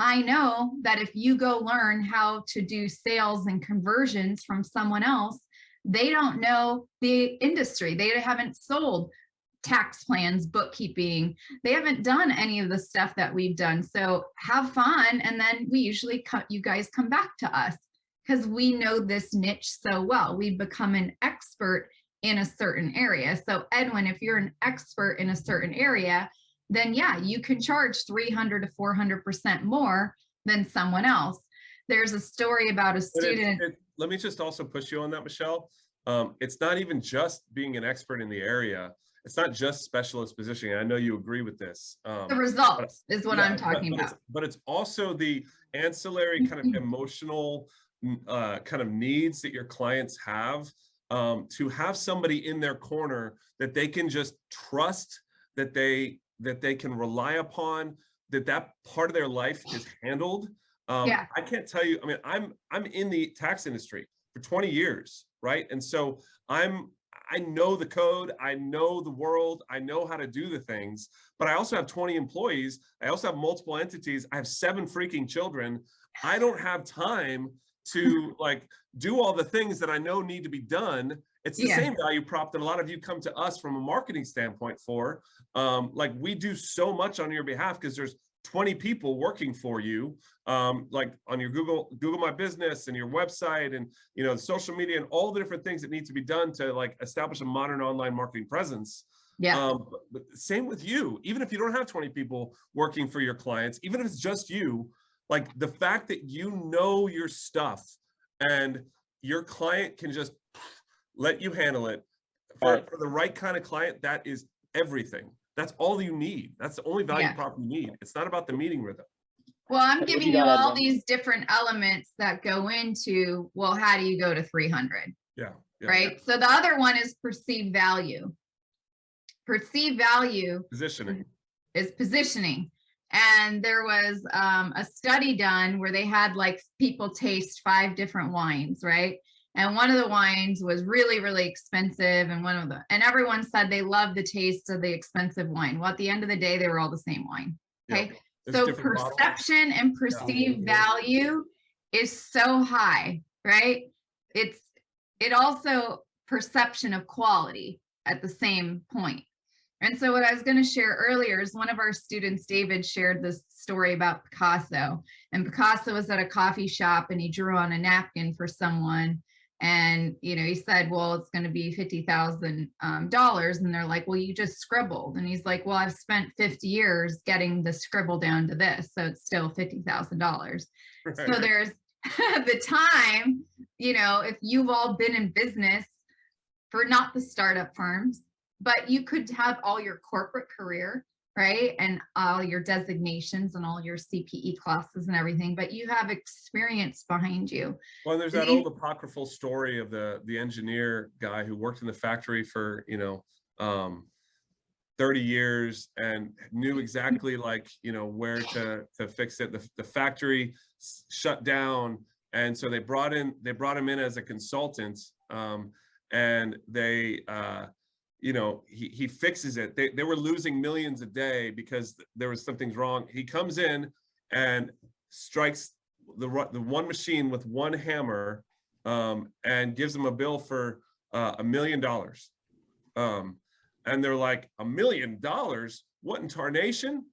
Speaker 2: I know that if you go learn how to do sales and conversions from someone else, they don't know the industry. They haven't sold tax plans, bookkeeping. They haven't done any of the stuff that we've done. So have fun. And then we usually you guys come back to us because we know this niche so well. We've become an expert in a certain area. So Edwin, if you're an expert in a certain area, then yeah, you can charge 300 to 400% more than someone else. there's a story about a student.
Speaker 1: Let me just also push you on that, Michelle. It's not even just being an expert in the area. It's not just specialist positioning. I know you agree with this.
Speaker 2: The results is what I'm talking about.
Speaker 1: But it's also the ancillary kind of emotional kind of needs that your clients have, to have somebody in their corner that they can just trust, that they can rely upon, that part of their life is handled.
Speaker 2: Yeah.
Speaker 1: I can't tell you, I mean, I'm in the tax industry for 20 years, right? And so I know the code, I know the world, I know how to do the things, but I also have 20 employees. I also have multiple entities. I have 7 freaking children. I don't have time to like do all the things that I know need to be done. It's the same value prop that a lot of you come to us from a marketing standpoint for. Like we do so much on your behalf because there's 20 people working for you, like on your Google My Business and your website and, you know, social media and all the different things that need to be done to like establish a modern online marketing presence.
Speaker 2: Yeah.
Speaker 1: But same with you, even if you don't have 20 people working for your clients, even if it's just you, like the fact that you know your stuff and your client can just let you handle it for the right kind of client, that is everything. That's all you need. That's the only value prop you need. It's not about the meeting rhythm.
Speaker 2: Well, I'm giving you all these different elements that go into, well, how do you go to 300?
Speaker 1: Yeah.
Speaker 2: Right. So the other one is perceived value. Perceived value
Speaker 1: Positioning.
Speaker 2: is positioning. And there was a study done where they had like people taste 5 different wines, right? And one of the wines was really, really expensive. And everyone said they loved the taste of the expensive wine. Well, at the end of the day, they were all the same wine. Okay. So perception and perceived value is so high, right? It also perception of quality at the same point. And so what I was going to share earlier is one of our students, David, shared this story about Picasso. And Picasso was at a coffee shop and he drew on a napkin for someone. And, you know, he said, well, it's going to be $50,000. And they're like, well, you just scribbled. And he's like, well, I've spent 50 years getting the scribble down to this. So it's still $50,000. Right. So there's the time, you know, if you've all been in business for not the startup firms, but you could have all your corporate career, right? And all your designations and all your CPE classes and everything, but you have experience behind you.
Speaker 1: Well, there's that old apocryphal story of the engineer guy who worked in the factory for, you know, 30 years and knew exactly like, you know, where to fix it. The factory shut down. And so they brought him in as a consultant, and they, you know, he fixes it. They were losing millions a day because there was something's wrong. He comes in and strikes the one machine with one hammer, and gives them a bill for $1 million. And they're like, $1 million? What in tarnation?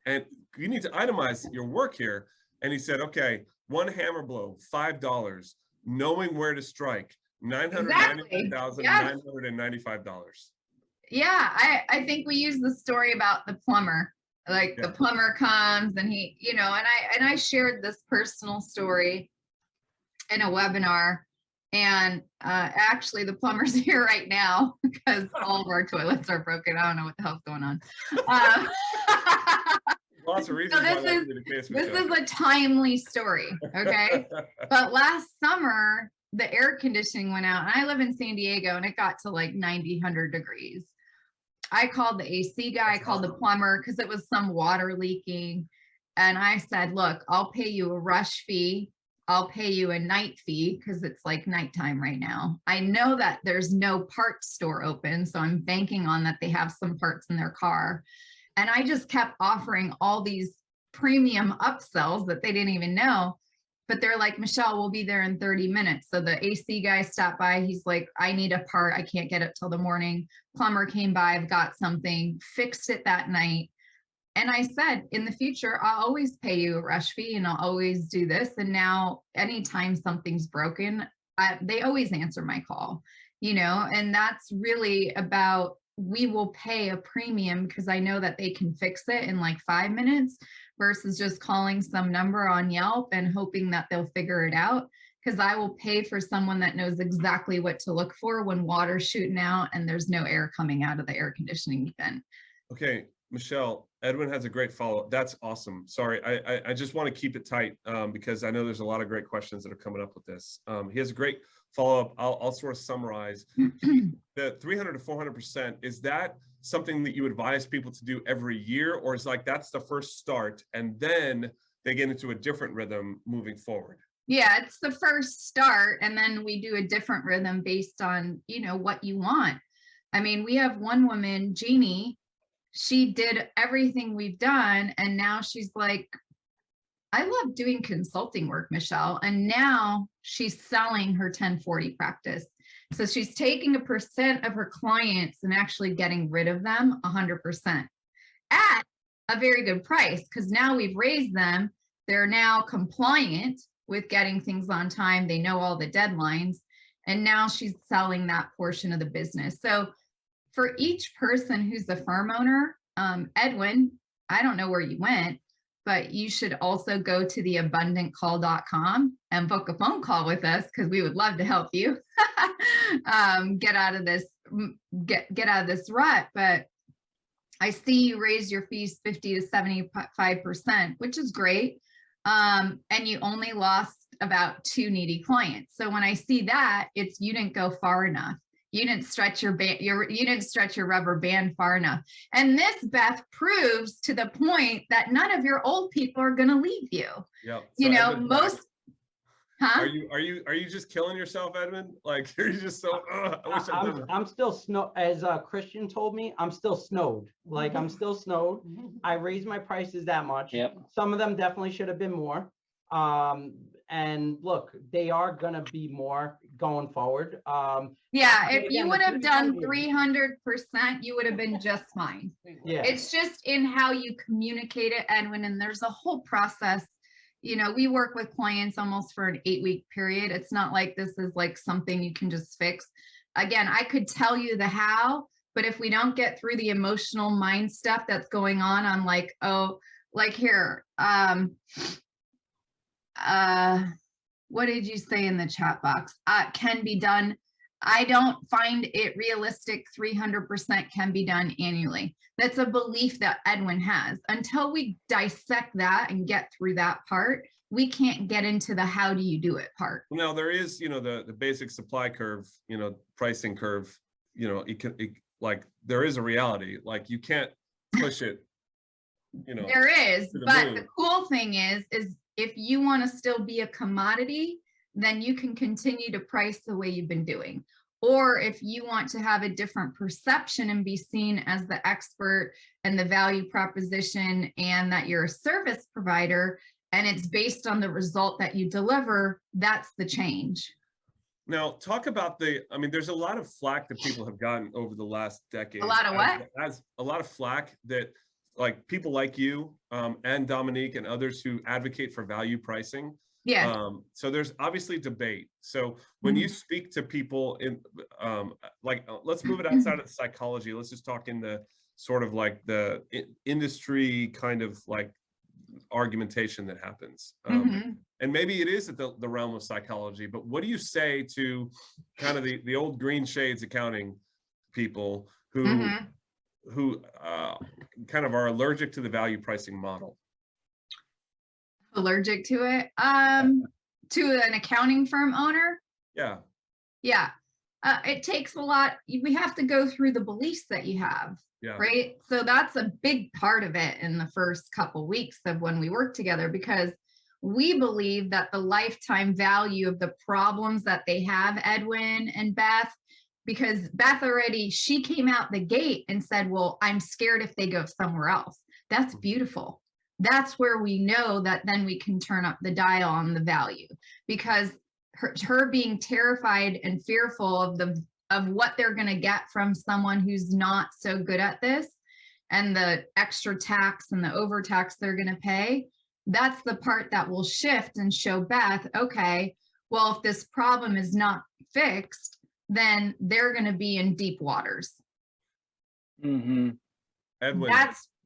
Speaker 1: And you need to itemize your work here. And he said, okay, one hammer blow, $5, knowing where to strike. $999,995.
Speaker 2: Yeah, I think we use the story about the plumber. Like the plumber comes and he, you know, and I shared this personal story in a webinar. And actually the plumber's here right now because all of our toilets are broken. I don't know what the hell's going on.
Speaker 1: Lots of reasons.
Speaker 2: So this is a timely story, okay? But last summer, the air conditioning went out and I live in San Diego and it got to like 90, 100 degrees. I called the AC guy, I called the plumber because it was some water leaking. And I said, look, I'll pay you a rush fee. I'll pay you a night fee because it's like nighttime right now. I know that there's no parts store open, so I'm banking on that they have some parts in their car. And I just kept offering all these premium upsells that they didn't even know. But they're like, Michelle, we'll be there in 30 minutes. So the AC guy stopped by. He's like, I need a part. I can't get it till the morning. Plumber came by. I've got something. Fixed it that night. And I said, in the future, I'll always pay you a rush fee and I'll always do this. And now anytime something's broken, they always answer my call, you know, and that's really about, we will pay a premium because I know that they can fix it in like 5 minutes versus just calling some number on Yelp and hoping that they'll figure it out. Because I will pay for someone that knows exactly what to look for when water's shooting out and there's no air coming out of the air conditioning vent.
Speaker 1: Okay, Michelle, Edwin has a great follow-up. That's awesome. Sorry, I just want to keep it tight because I know there's a lot of great questions that are coming up with this. He has a great follow-up. I'll sort of summarize. The 300 to 400%, is that something that you advise people to do every year, or is like that's the first start and then they get into a different rhythm moving forward?
Speaker 2: Yeah, it's the first start, and then we do a different rhythm based on, you know, what you want. I mean, we have one woman, Jeannie, she did everything we've done, and now she's like, I love doing consulting work, Michelle, and now she's selling her 1040 practice. So she's taking a percent of her clients and actually getting rid of them 100% at a very good price, because now we've raised them. They're now compliant with getting things on time. They know all the deadlines, and now she's selling that portion of the business. So for each person who's the firm owner, Edwin, I don't know where you went, but you should also go to theabundantcall.com and book a phone call with us, because we would love to help you get out of this, get out of this rut. But I see you raise your fees 50 to 75%, which is great. And you only lost about 2 needy clients. So when I see that, it's you didn't go far enough. You didn't stretch your you didn't stretch your rubber band far enough. And this, Beth, proves to the point that none of your old people are going to leave you.
Speaker 1: Yeah.
Speaker 2: You know, most. Huh?
Speaker 1: Are you just killing yourself, Edmund? Like, you're just so.
Speaker 6: I'm still snow. As Christian told me, I'm still snowed. Like, I'm still snowed. I raised my prices that much.
Speaker 3: Yep.
Speaker 6: Some of them definitely should have been more. And look, they are gonna be more going forward.
Speaker 2: Yeah, if
Speaker 6: again,
Speaker 2: you would have done 300%, you would have been just fine.
Speaker 6: Yeah.
Speaker 2: It's just in how you communicate it, Edwin, and there's a whole process. You know, we work with clients almost for an 8-week period. It's not like this is like something you can just fix. Again, I could tell you the how, but if we don't get through the emotional mind stuff that's going on like, oh, like here, what did you say in the chat box? Can be done. I don't find it realistic 300% can be done annually. That's a belief that Edwin has. Until we dissect that and get through that part, we can't get into the how do you do it part.
Speaker 1: Now there is, you know, the basic supply curve, you know, pricing curve, you know, like there is a reality, like you can't push it, you know.
Speaker 2: There is, but the cool thing is if you want to still be a commodity, then you can continue to price the way you've been doing. Or if you want to have a different perception and be seen as the expert and the value proposition, and that you're a service provider and it's based on the result that you deliver, that's the change.
Speaker 1: Now, talk about I mean, there's a lot of flack that people have gotten over the last decade.
Speaker 2: A lot of what?
Speaker 1: As a lot of flack that, like, people like you and Dominique and others who advocate for value pricing.
Speaker 2: Yeah.
Speaker 1: So there's obviously debate. So when you speak to people in, let's move it outside of the psychology. Let's just talk in the sort of like the industry kind of like argumentation that happens. And maybe it is at the realm of psychology, but what do you say to kind of the old green shades accounting people who kind of are allergic to the value pricing model?
Speaker 2: Allergic to it? To an accounting firm owner?
Speaker 1: Yeah.
Speaker 2: It takes a lot. We have to go through the beliefs that you have.
Speaker 1: Yeah.
Speaker 2: Right. So that's a big part of it in the first couple weeks of when we work together, because we believe that the lifetime value of the problems that they have, Edwin and Beth, because Beth already, she came out the gate and said, well, I'm scared if they go somewhere else. That's beautiful. That's where we know that then we can turn up the dial on the value, because her being terrified and fearful of what they're going to get from someone who's not so good at this, and the extra tax and the overtax they're going to pay, that's the part that will shift and show Beth, okay, well, if this problem is not fixed, then they're going to be in deep waters.
Speaker 1: Edwin,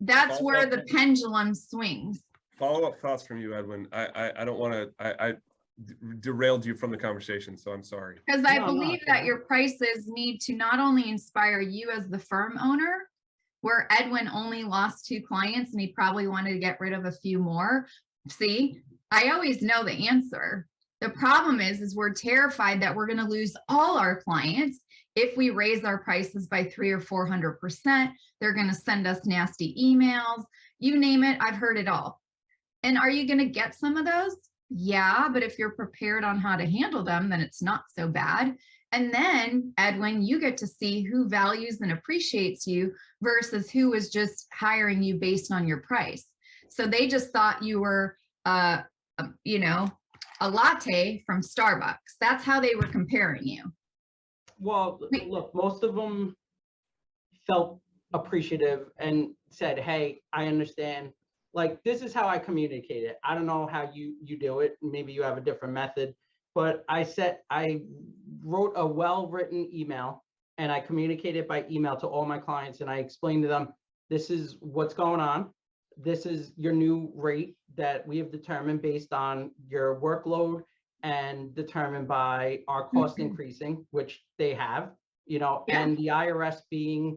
Speaker 2: That's where the pendulum swings.
Speaker 1: Follow-up thoughts from you, Edwin. I don't want to, I derailed you from the conversation, so I'm sorry.
Speaker 2: Because I believe that your prices need to not only inspire you as the firm owner, where Edwin only lost 2 clients and he probably wanted to get rid of a few more. See, I always know the answer. The problem is we're terrified that we're going to lose all our clients if we raise our prices by 300 or 400%. They're going to send us nasty emails. You name it, I've heard it all. And are you going to get some of those? Yeah, but if you're prepared on how to handle them, then it's not so bad. And then, Edwin, you get to see who values and appreciates you versus who is just hiring you based on your price. So they just thought you were, you know, a latte from Starbucks. That's how they were comparing you.
Speaker 6: Well, look, most of them felt appreciative and said, hey, I understand. Like, this is how I communicate it. I don't know how you do it. Maybe you have a different method, but I wrote a well-written email and I communicated by email to all my clients. And I explained to them, this is what's going on. This is your new rate that we have determined based on your workload and determined by our cost increasing, which they have, you know, and the IRS being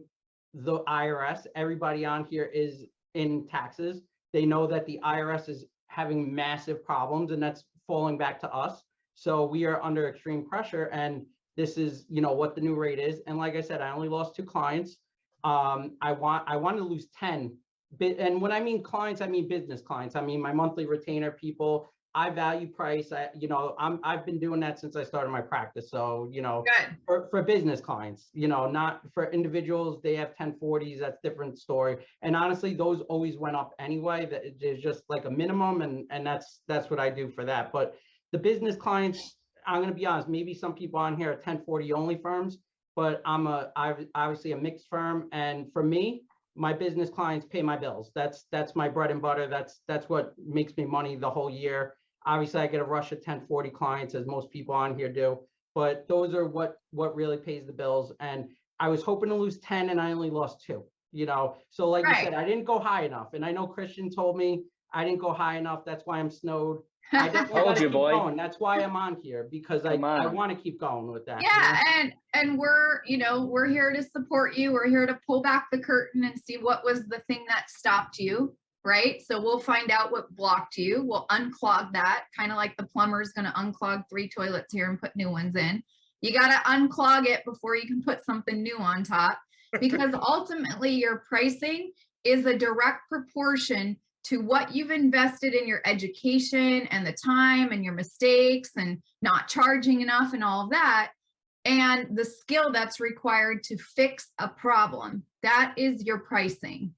Speaker 6: the IRS, everybody on here is in taxes. They know that the IRS is having massive problems and that's falling back to us. So we are under extreme pressure, and this is, you know, what the new rate is. And like I said, I only lost 2 clients. I want to lose 10. And when I mean clients, I mean business clients. I mean my monthly retainer people. I value price. I've been doing that since I started my practice. So, you know, for business clients, you know, not for individuals, they have 1040s. That's a different story. And honestly, those always went up anyway. That there's just like a minimum, and that's what I do for that. But the business clients, I'm going to be honest, maybe some people on here are 1040 only firms, but I'm obviously a mixed firm. And for me, my business clients pay my bills. That's my bread and butter. That's what makes me money the whole year. Obviously, I get a rush of 1040 clients, as most people on here do, but those are what really pays the bills. And I was hoping to lose 10 and I only lost 2, you know? So like you said, I didn't go high enough. And I know Christian told me I didn't go high enough. That's why I'm snowed. I definitely gotta keep going. That's why I'm on here, because I want to keep going with that.
Speaker 2: Yeah, you know? and we're, you know, we're here to support you. We're here to pull back the curtain and see what was the thing that stopped you, right? So we'll find out what blocked you. We'll unclog that, kind of like the plumber's going to unclog 3 toilets here and put new ones in. You got to unclog it before you can put something new on top, because ultimately your pricing is a direct proportion to what you've invested in your education and the time and your mistakes and not charging enough and all of that, and the skill that's required to fix a problem. That is your pricing.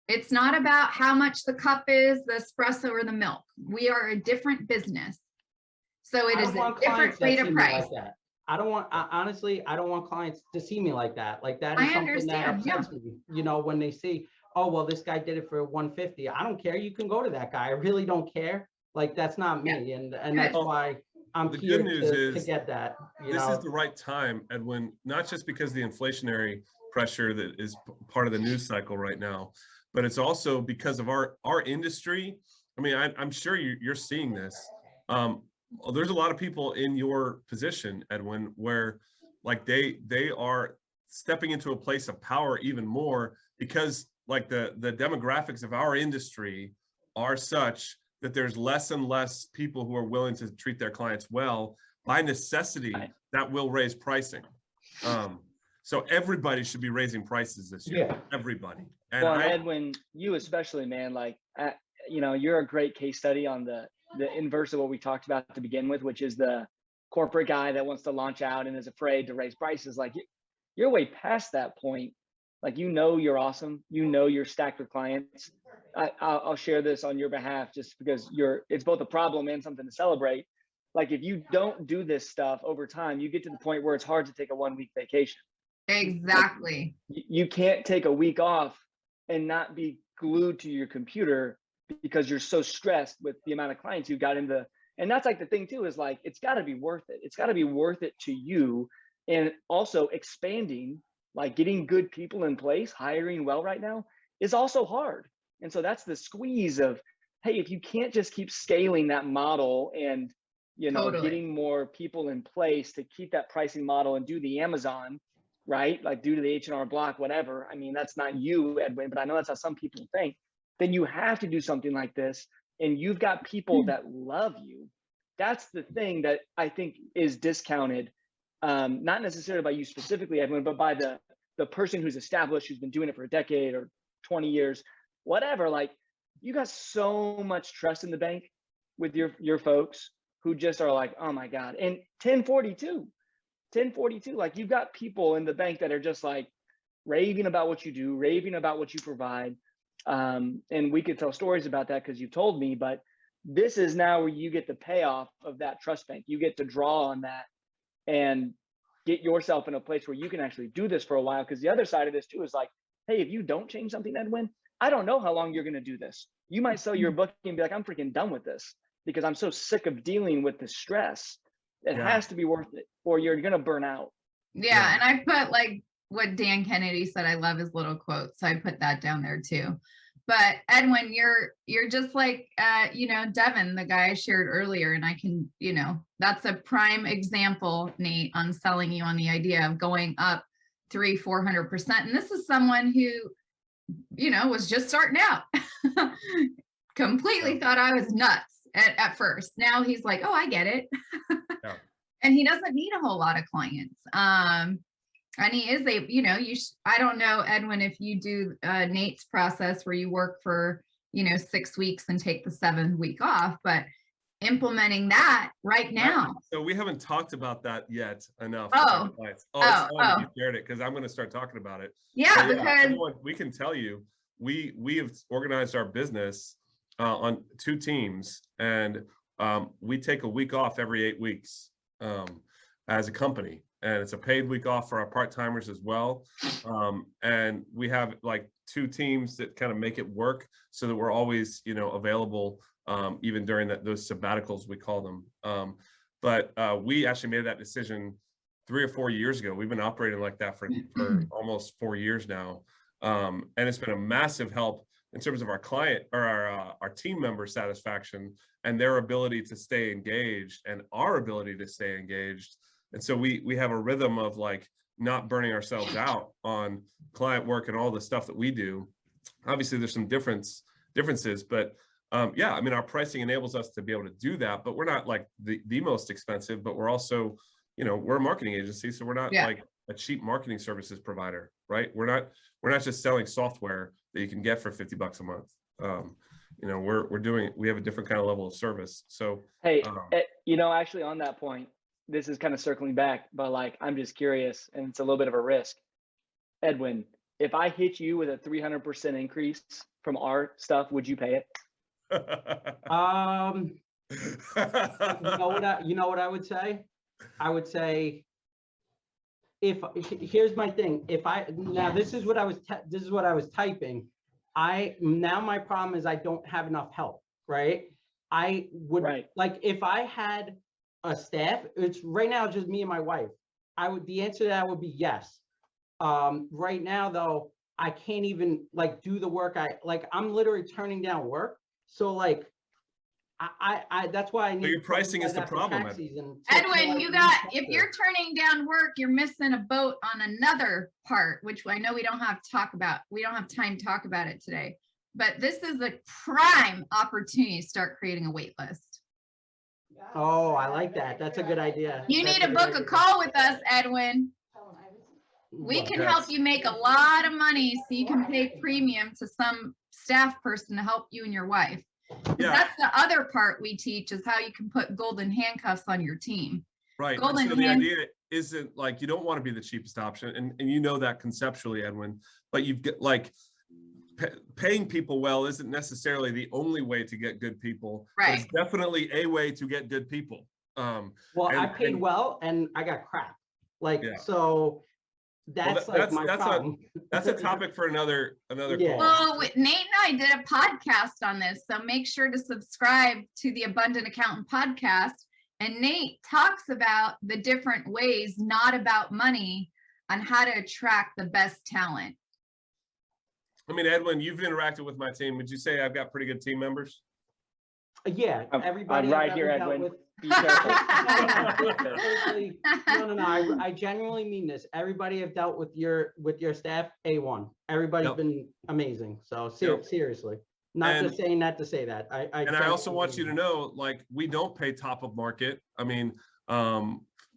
Speaker 2: It's not about how much the cup is, the espresso or the milk. We are a different business. So it is a different rate of price.
Speaker 6: I don't want, honestly, I don't want clients to see me like that. Like that is something that upsets me, you know, when they see, oh, well, this guy did it for 150. I don't care. You can go to that guy. I really don't care. Like, that's not me. And that's why I'm here to get that.
Speaker 1: This is the right time, Edwin, not just because of the inflationary pressure that is part of the news cycle right now, but it's also because of our industry. I mean, I'm sure you're seeing this. There's a lot of people in your position, Edwin, where like they are stepping into a place of power even more, because like the demographics of our industry are such that there's less and less people who are willing to treat their clients well. By necessity, that will raise pricing. So everybody should be raising prices this year. Everybody. And
Speaker 3: well, Edwin, you especially, man, like, you know, you're a great case study on the inverse of what we talked about to begin with, which is the corporate guy that wants to launch out and is afraid to raise prices. Like, you're way past that point. Like, you know, you're awesome. You know, you're stacked with clients. I'll share this on your behalf just because it's both a problem and something to celebrate. Like, if you don't do this stuff over time, you get to the point where it's hard to take a 1-week vacation.
Speaker 2: Exactly.
Speaker 3: Like, you can't take a week off and not be glued to your computer because you're so stressed with the amount of clients you got into. And that's like the thing too, is like, it's got to be worth it. It's got to be worth it to you. And also expanding, like getting good people in place, hiring well right now is also hard. And so that's the squeeze of hey, if you can't just keep scaling that model and, you know,
Speaker 2: Totally.
Speaker 3: getting more people in place to keep that pricing model and do the Amazon, right? Like do to the H&R Block, whatever. I mean, that's not you, Edwin, but I know that's how some people think. Then you have to do something like this. And you've got people that love you. That's the thing that I think is discounted, not necessarily by you specifically, Edwin, but by the person who's established, who's been doing it for a decade or 20 years, whatever. Like, you got so much trust in the bank with your folks who just are like, oh my God. And 1042, like you've got people in the bank that are just like raving about what you do, raving about what you provide. And we could tell stories about that because you've told me, but this is now where you get the payoff of that trust bank. You get to draw on that and get yourself in a place where you can actually do this for a while. Because the other side of this too is like, hey, if you don't change something, Edwin, I don't know how long you're going to do this. You might sell your book and be like, I'm freaking done with this because I'm so sick of dealing with the stress. It has to be worth it or you're going to burn out.
Speaker 2: Yeah. And I put like what Dan Kennedy said, I love his little quote. So I put that down there too. But Edwin, you're just like, you know, Devin, the guy I shared earlier, and I can, you know, that's a prime example, Nate, on selling you on the idea of going up 300-400%. And this is someone who, you know, was just starting out, completely thought I was nuts at first. Now he's like, oh, I get it. And he doesn't need a whole lot of clients. And he is a, you know, I don't know, Edwin, if you do Nate's process where you work for, you know, 6 weeks and take the 7th week off, but implementing that right now.
Speaker 1: So we haven't talked about that yet enough. It's
Speaker 2: Oh.
Speaker 1: you shared it because I'm going to start talking about it.
Speaker 2: Yeah, because
Speaker 1: everyone, we can tell you, we have organized our business on 2 teams, and we take a week off every 8 weeks as a company. And it's a paid week off for our part-timers as well. And we have like 2 teams that kind of make it work so that we're always, you know, available even during those sabbaticals, we call them. But we actually made that decision 3 or 4 years ago. We've been operating like that for almost 4 years now. And it's been a massive help in terms of our client or our team member satisfaction and their ability to stay engaged and our ability to stay engaged. And so we have a rhythm of like not burning ourselves out on client work and all the stuff that we do. Obviously, there's some differences, but yeah, I mean, our pricing enables us to be able to do that, but we're not like the most expensive, but we're also, you know, we're a marketing agency, so we're not like a cheap marketing services provider, right? We're not just selling software that you can get for $50 a month. You know, we have a different kind of level of service. So
Speaker 3: hey, you know, actually on that point, this is kind of circling back, but like, I'm just curious and it's a little bit of a risk. Edwin, if I hit you with a 300% increase from our stuff, would you pay it?
Speaker 6: You know what I would say? I would say, here's my thing. This is what I was typing. Now my problem is I don't have enough help, right? I would like, if I had a staff, it's right now just me and my wife. The answer to that would be yes. Right now though, I can't even like do the work. I'm literally turning down work. So like, that's why I need.
Speaker 1: So your pricing is the problem.
Speaker 2: Edwin, if you're turning down work, you're missing a boat on another part, which I know we don't have to talk about. We don't have time to talk about it today, but this is a prime opportunity to start creating a wait list.
Speaker 6: Oh, I like that. That's a good idea.
Speaker 2: You need to book a call with us, Edwin. We can help you make a lot of money so you can pay premium to some staff person to help you and your wife. That's the other part we teach is how you can put golden handcuffs on your team.
Speaker 1: Right. So the idea isn't like, you don't want to be the cheapest option. And you know that conceptually, Edwin, but you've got like paying people well isn't necessarily the only way to get good people.
Speaker 2: Right.
Speaker 1: It's definitely a way to get good people.
Speaker 6: I paid well and I got crap. So that's my problem.
Speaker 1: That's a topic for another call.
Speaker 2: Well, Nate and I did a podcast on this, so make sure to subscribe to the Abundant Accountant podcast. And Nate talks about the different ways, not about money, on how to attract the best talent.
Speaker 1: I mean, Edwin, you've interacted with my team. Would you say I've got pretty good team members?
Speaker 6: Yeah, everybody
Speaker 3: I'm right
Speaker 6: I've
Speaker 3: here,
Speaker 6: ever dealt
Speaker 3: Edwin.
Speaker 6: with.
Speaker 3: Be careful.
Speaker 6: No. I genuinely mean this. Everybody I've dealt with your staff, A1. Everybody's
Speaker 1: Yep.
Speaker 6: been amazing. So
Speaker 1: Yep.
Speaker 6: seriously, not
Speaker 1: And-
Speaker 6: just saying that to say that. I
Speaker 1: also
Speaker 6: genuinely
Speaker 1: want you to
Speaker 6: mean
Speaker 1: know, like, we don't pay top of market. I mean,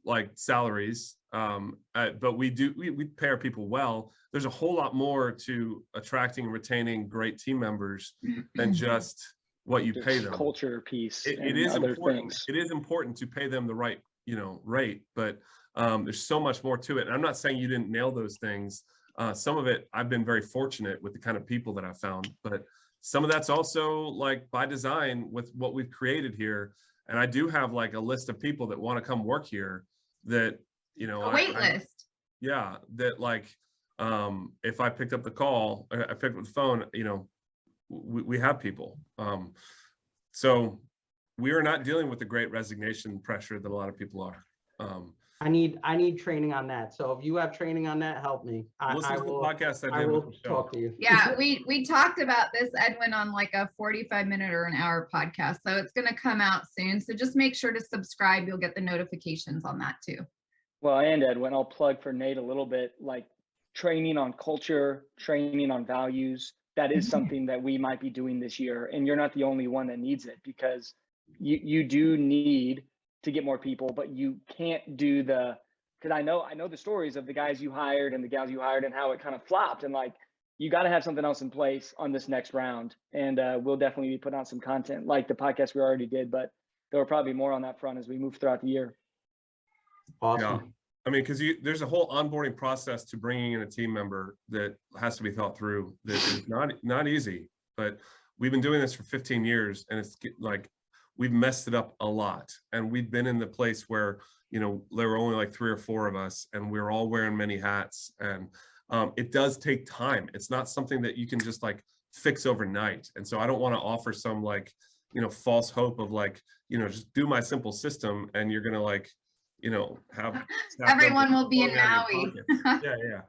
Speaker 1: like salaries, but we pay our people well. There's a whole lot more to attracting and retaining great team members than just what you pay them.
Speaker 3: Culture piece
Speaker 1: It
Speaker 3: and
Speaker 1: is
Speaker 3: other
Speaker 1: important.
Speaker 3: things.
Speaker 1: It is important to pay them the right, rate, but there's so much more to it. And I'm not saying you didn't nail those things. Some of it, I've been very fortunate with the kind of people that I found, but some of that's also like by design with what we've created here. And I do have like a list of people that want to come work here that,
Speaker 2: A wait list.
Speaker 1: Yeah, that like, if I picked up the call, I picked up the phone, we have people. So we are not dealing with the great resignation pressure that a lot of people are.
Speaker 6: I need training on that. So if you have training on that, help me.
Speaker 1: Listen to the podcast I
Speaker 6: I
Speaker 1: did with
Speaker 6: will
Speaker 1: Michelle.
Speaker 6: talk to you.
Speaker 2: Yeah, we talked about this, Edwin, on like a 45-minute or an hour podcast. So it's going to come out soon. So just make sure to subscribe. You'll get the notifications on that too.
Speaker 3: Well, and Edwin, I'll plug for Nate a little bit, like training on culture, training on values. That is something that we might be doing this year. And you're not the only one that needs it, because you do need to get more people, but you can't do because I know the stories of the guys you hired and the gals you hired and how it kind of flopped, and like, you got to have something else in place on this next round. And we'll definitely be putting out some content like the podcast we already did, but there will probably be more on that front as we move throughout the year.
Speaker 6: Awesome.
Speaker 1: Yeah. I mean, because there's a whole onboarding process to bringing in a team member that has to be thought through. That is not easy, but we've been doing this for 15 years, and it's like we've messed it up a lot. And we've been in the place where there were only like 3 or 4 of us, and we were all wearing many hats. And it does take time. It's not something that you can just like fix overnight. And so I don't want to offer some like false hope of like just do my simple system and you're gonna like have
Speaker 2: everyone will be in Maui.
Speaker 1: Yeah.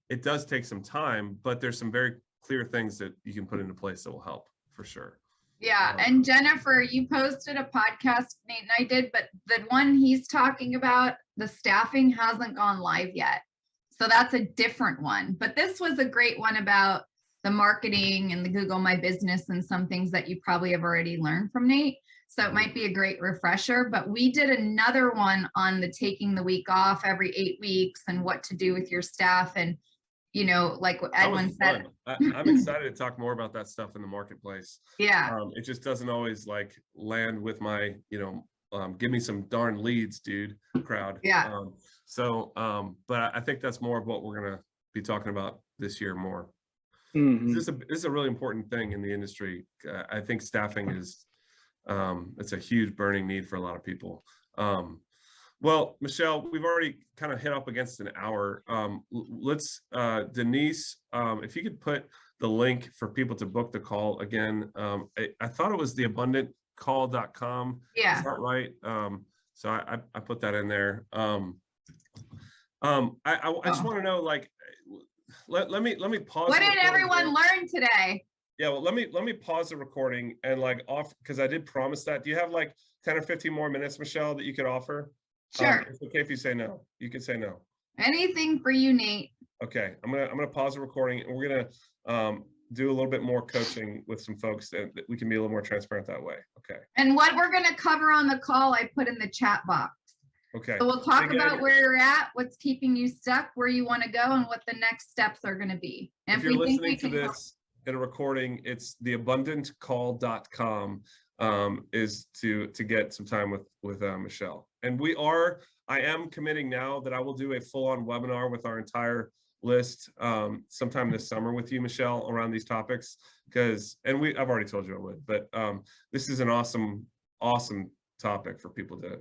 Speaker 1: It does take some time, but there's some very clear things that you can put into place that will help for sure.
Speaker 2: Yeah, and Jennifer, you posted a podcast, Nate and I did, but the one he's talking about, the staffing hasn't gone live yet. So that's a different one. But this was a great one about the marketing and the Google My Business and some things that you probably have already learned from Nate. So it might be a great refresher, but we did another one on the taking the week off every 8 weeks and what to do with your staff. And, like what Edwin said.
Speaker 1: I'm excited to talk more about that stuff in the marketplace.
Speaker 2: Yeah.
Speaker 1: It just doesn't always like land with my, give me some darn leads, dude, crowd.
Speaker 2: Yeah.
Speaker 1: But I think that's more of what we're going to be talking about this year more.
Speaker 3: Mm-hmm.
Speaker 1: This is a really important thing in the industry. I think staffing is, it's a huge burning need for a lot of people. Well, Michelle, we've already kind of hit up against an hour. Let's, Denise, if you could put the link for people to book the call again. I thought it was theabundantcall.com.
Speaker 2: Yeah.
Speaker 1: Is that right? So I put that in there. I just want to know, like, let me pause.
Speaker 2: What did everyone learn today?
Speaker 1: Yeah, well, let me pause the recording and like off, because I did promise that. Do you have like 10 or 15 more minutes, Michelle, that you could offer?
Speaker 2: Sure.
Speaker 1: It's okay if you say no. You can say no.
Speaker 2: Anything for you, Nate.
Speaker 1: Okay, I'm gonna pause the recording, and we're gonna do a little bit more coaching with some folks that we can be a little more transparent that way. Okay.
Speaker 2: And what we're gonna cover on the call, I put in the chat box.
Speaker 1: Okay.
Speaker 2: So we'll talk about where you're at, what's keeping you stuck, where you want to go, and what the next steps are going to be. And
Speaker 1: if you're listening to this in a recording, it's theabundantcall.com is to get some time with Michelle. And I am committing now that I will do a full-on webinar with our entire list sometime this summer with you, Michelle, around these topics, I've already told you I would, but this is an awesome topic for people to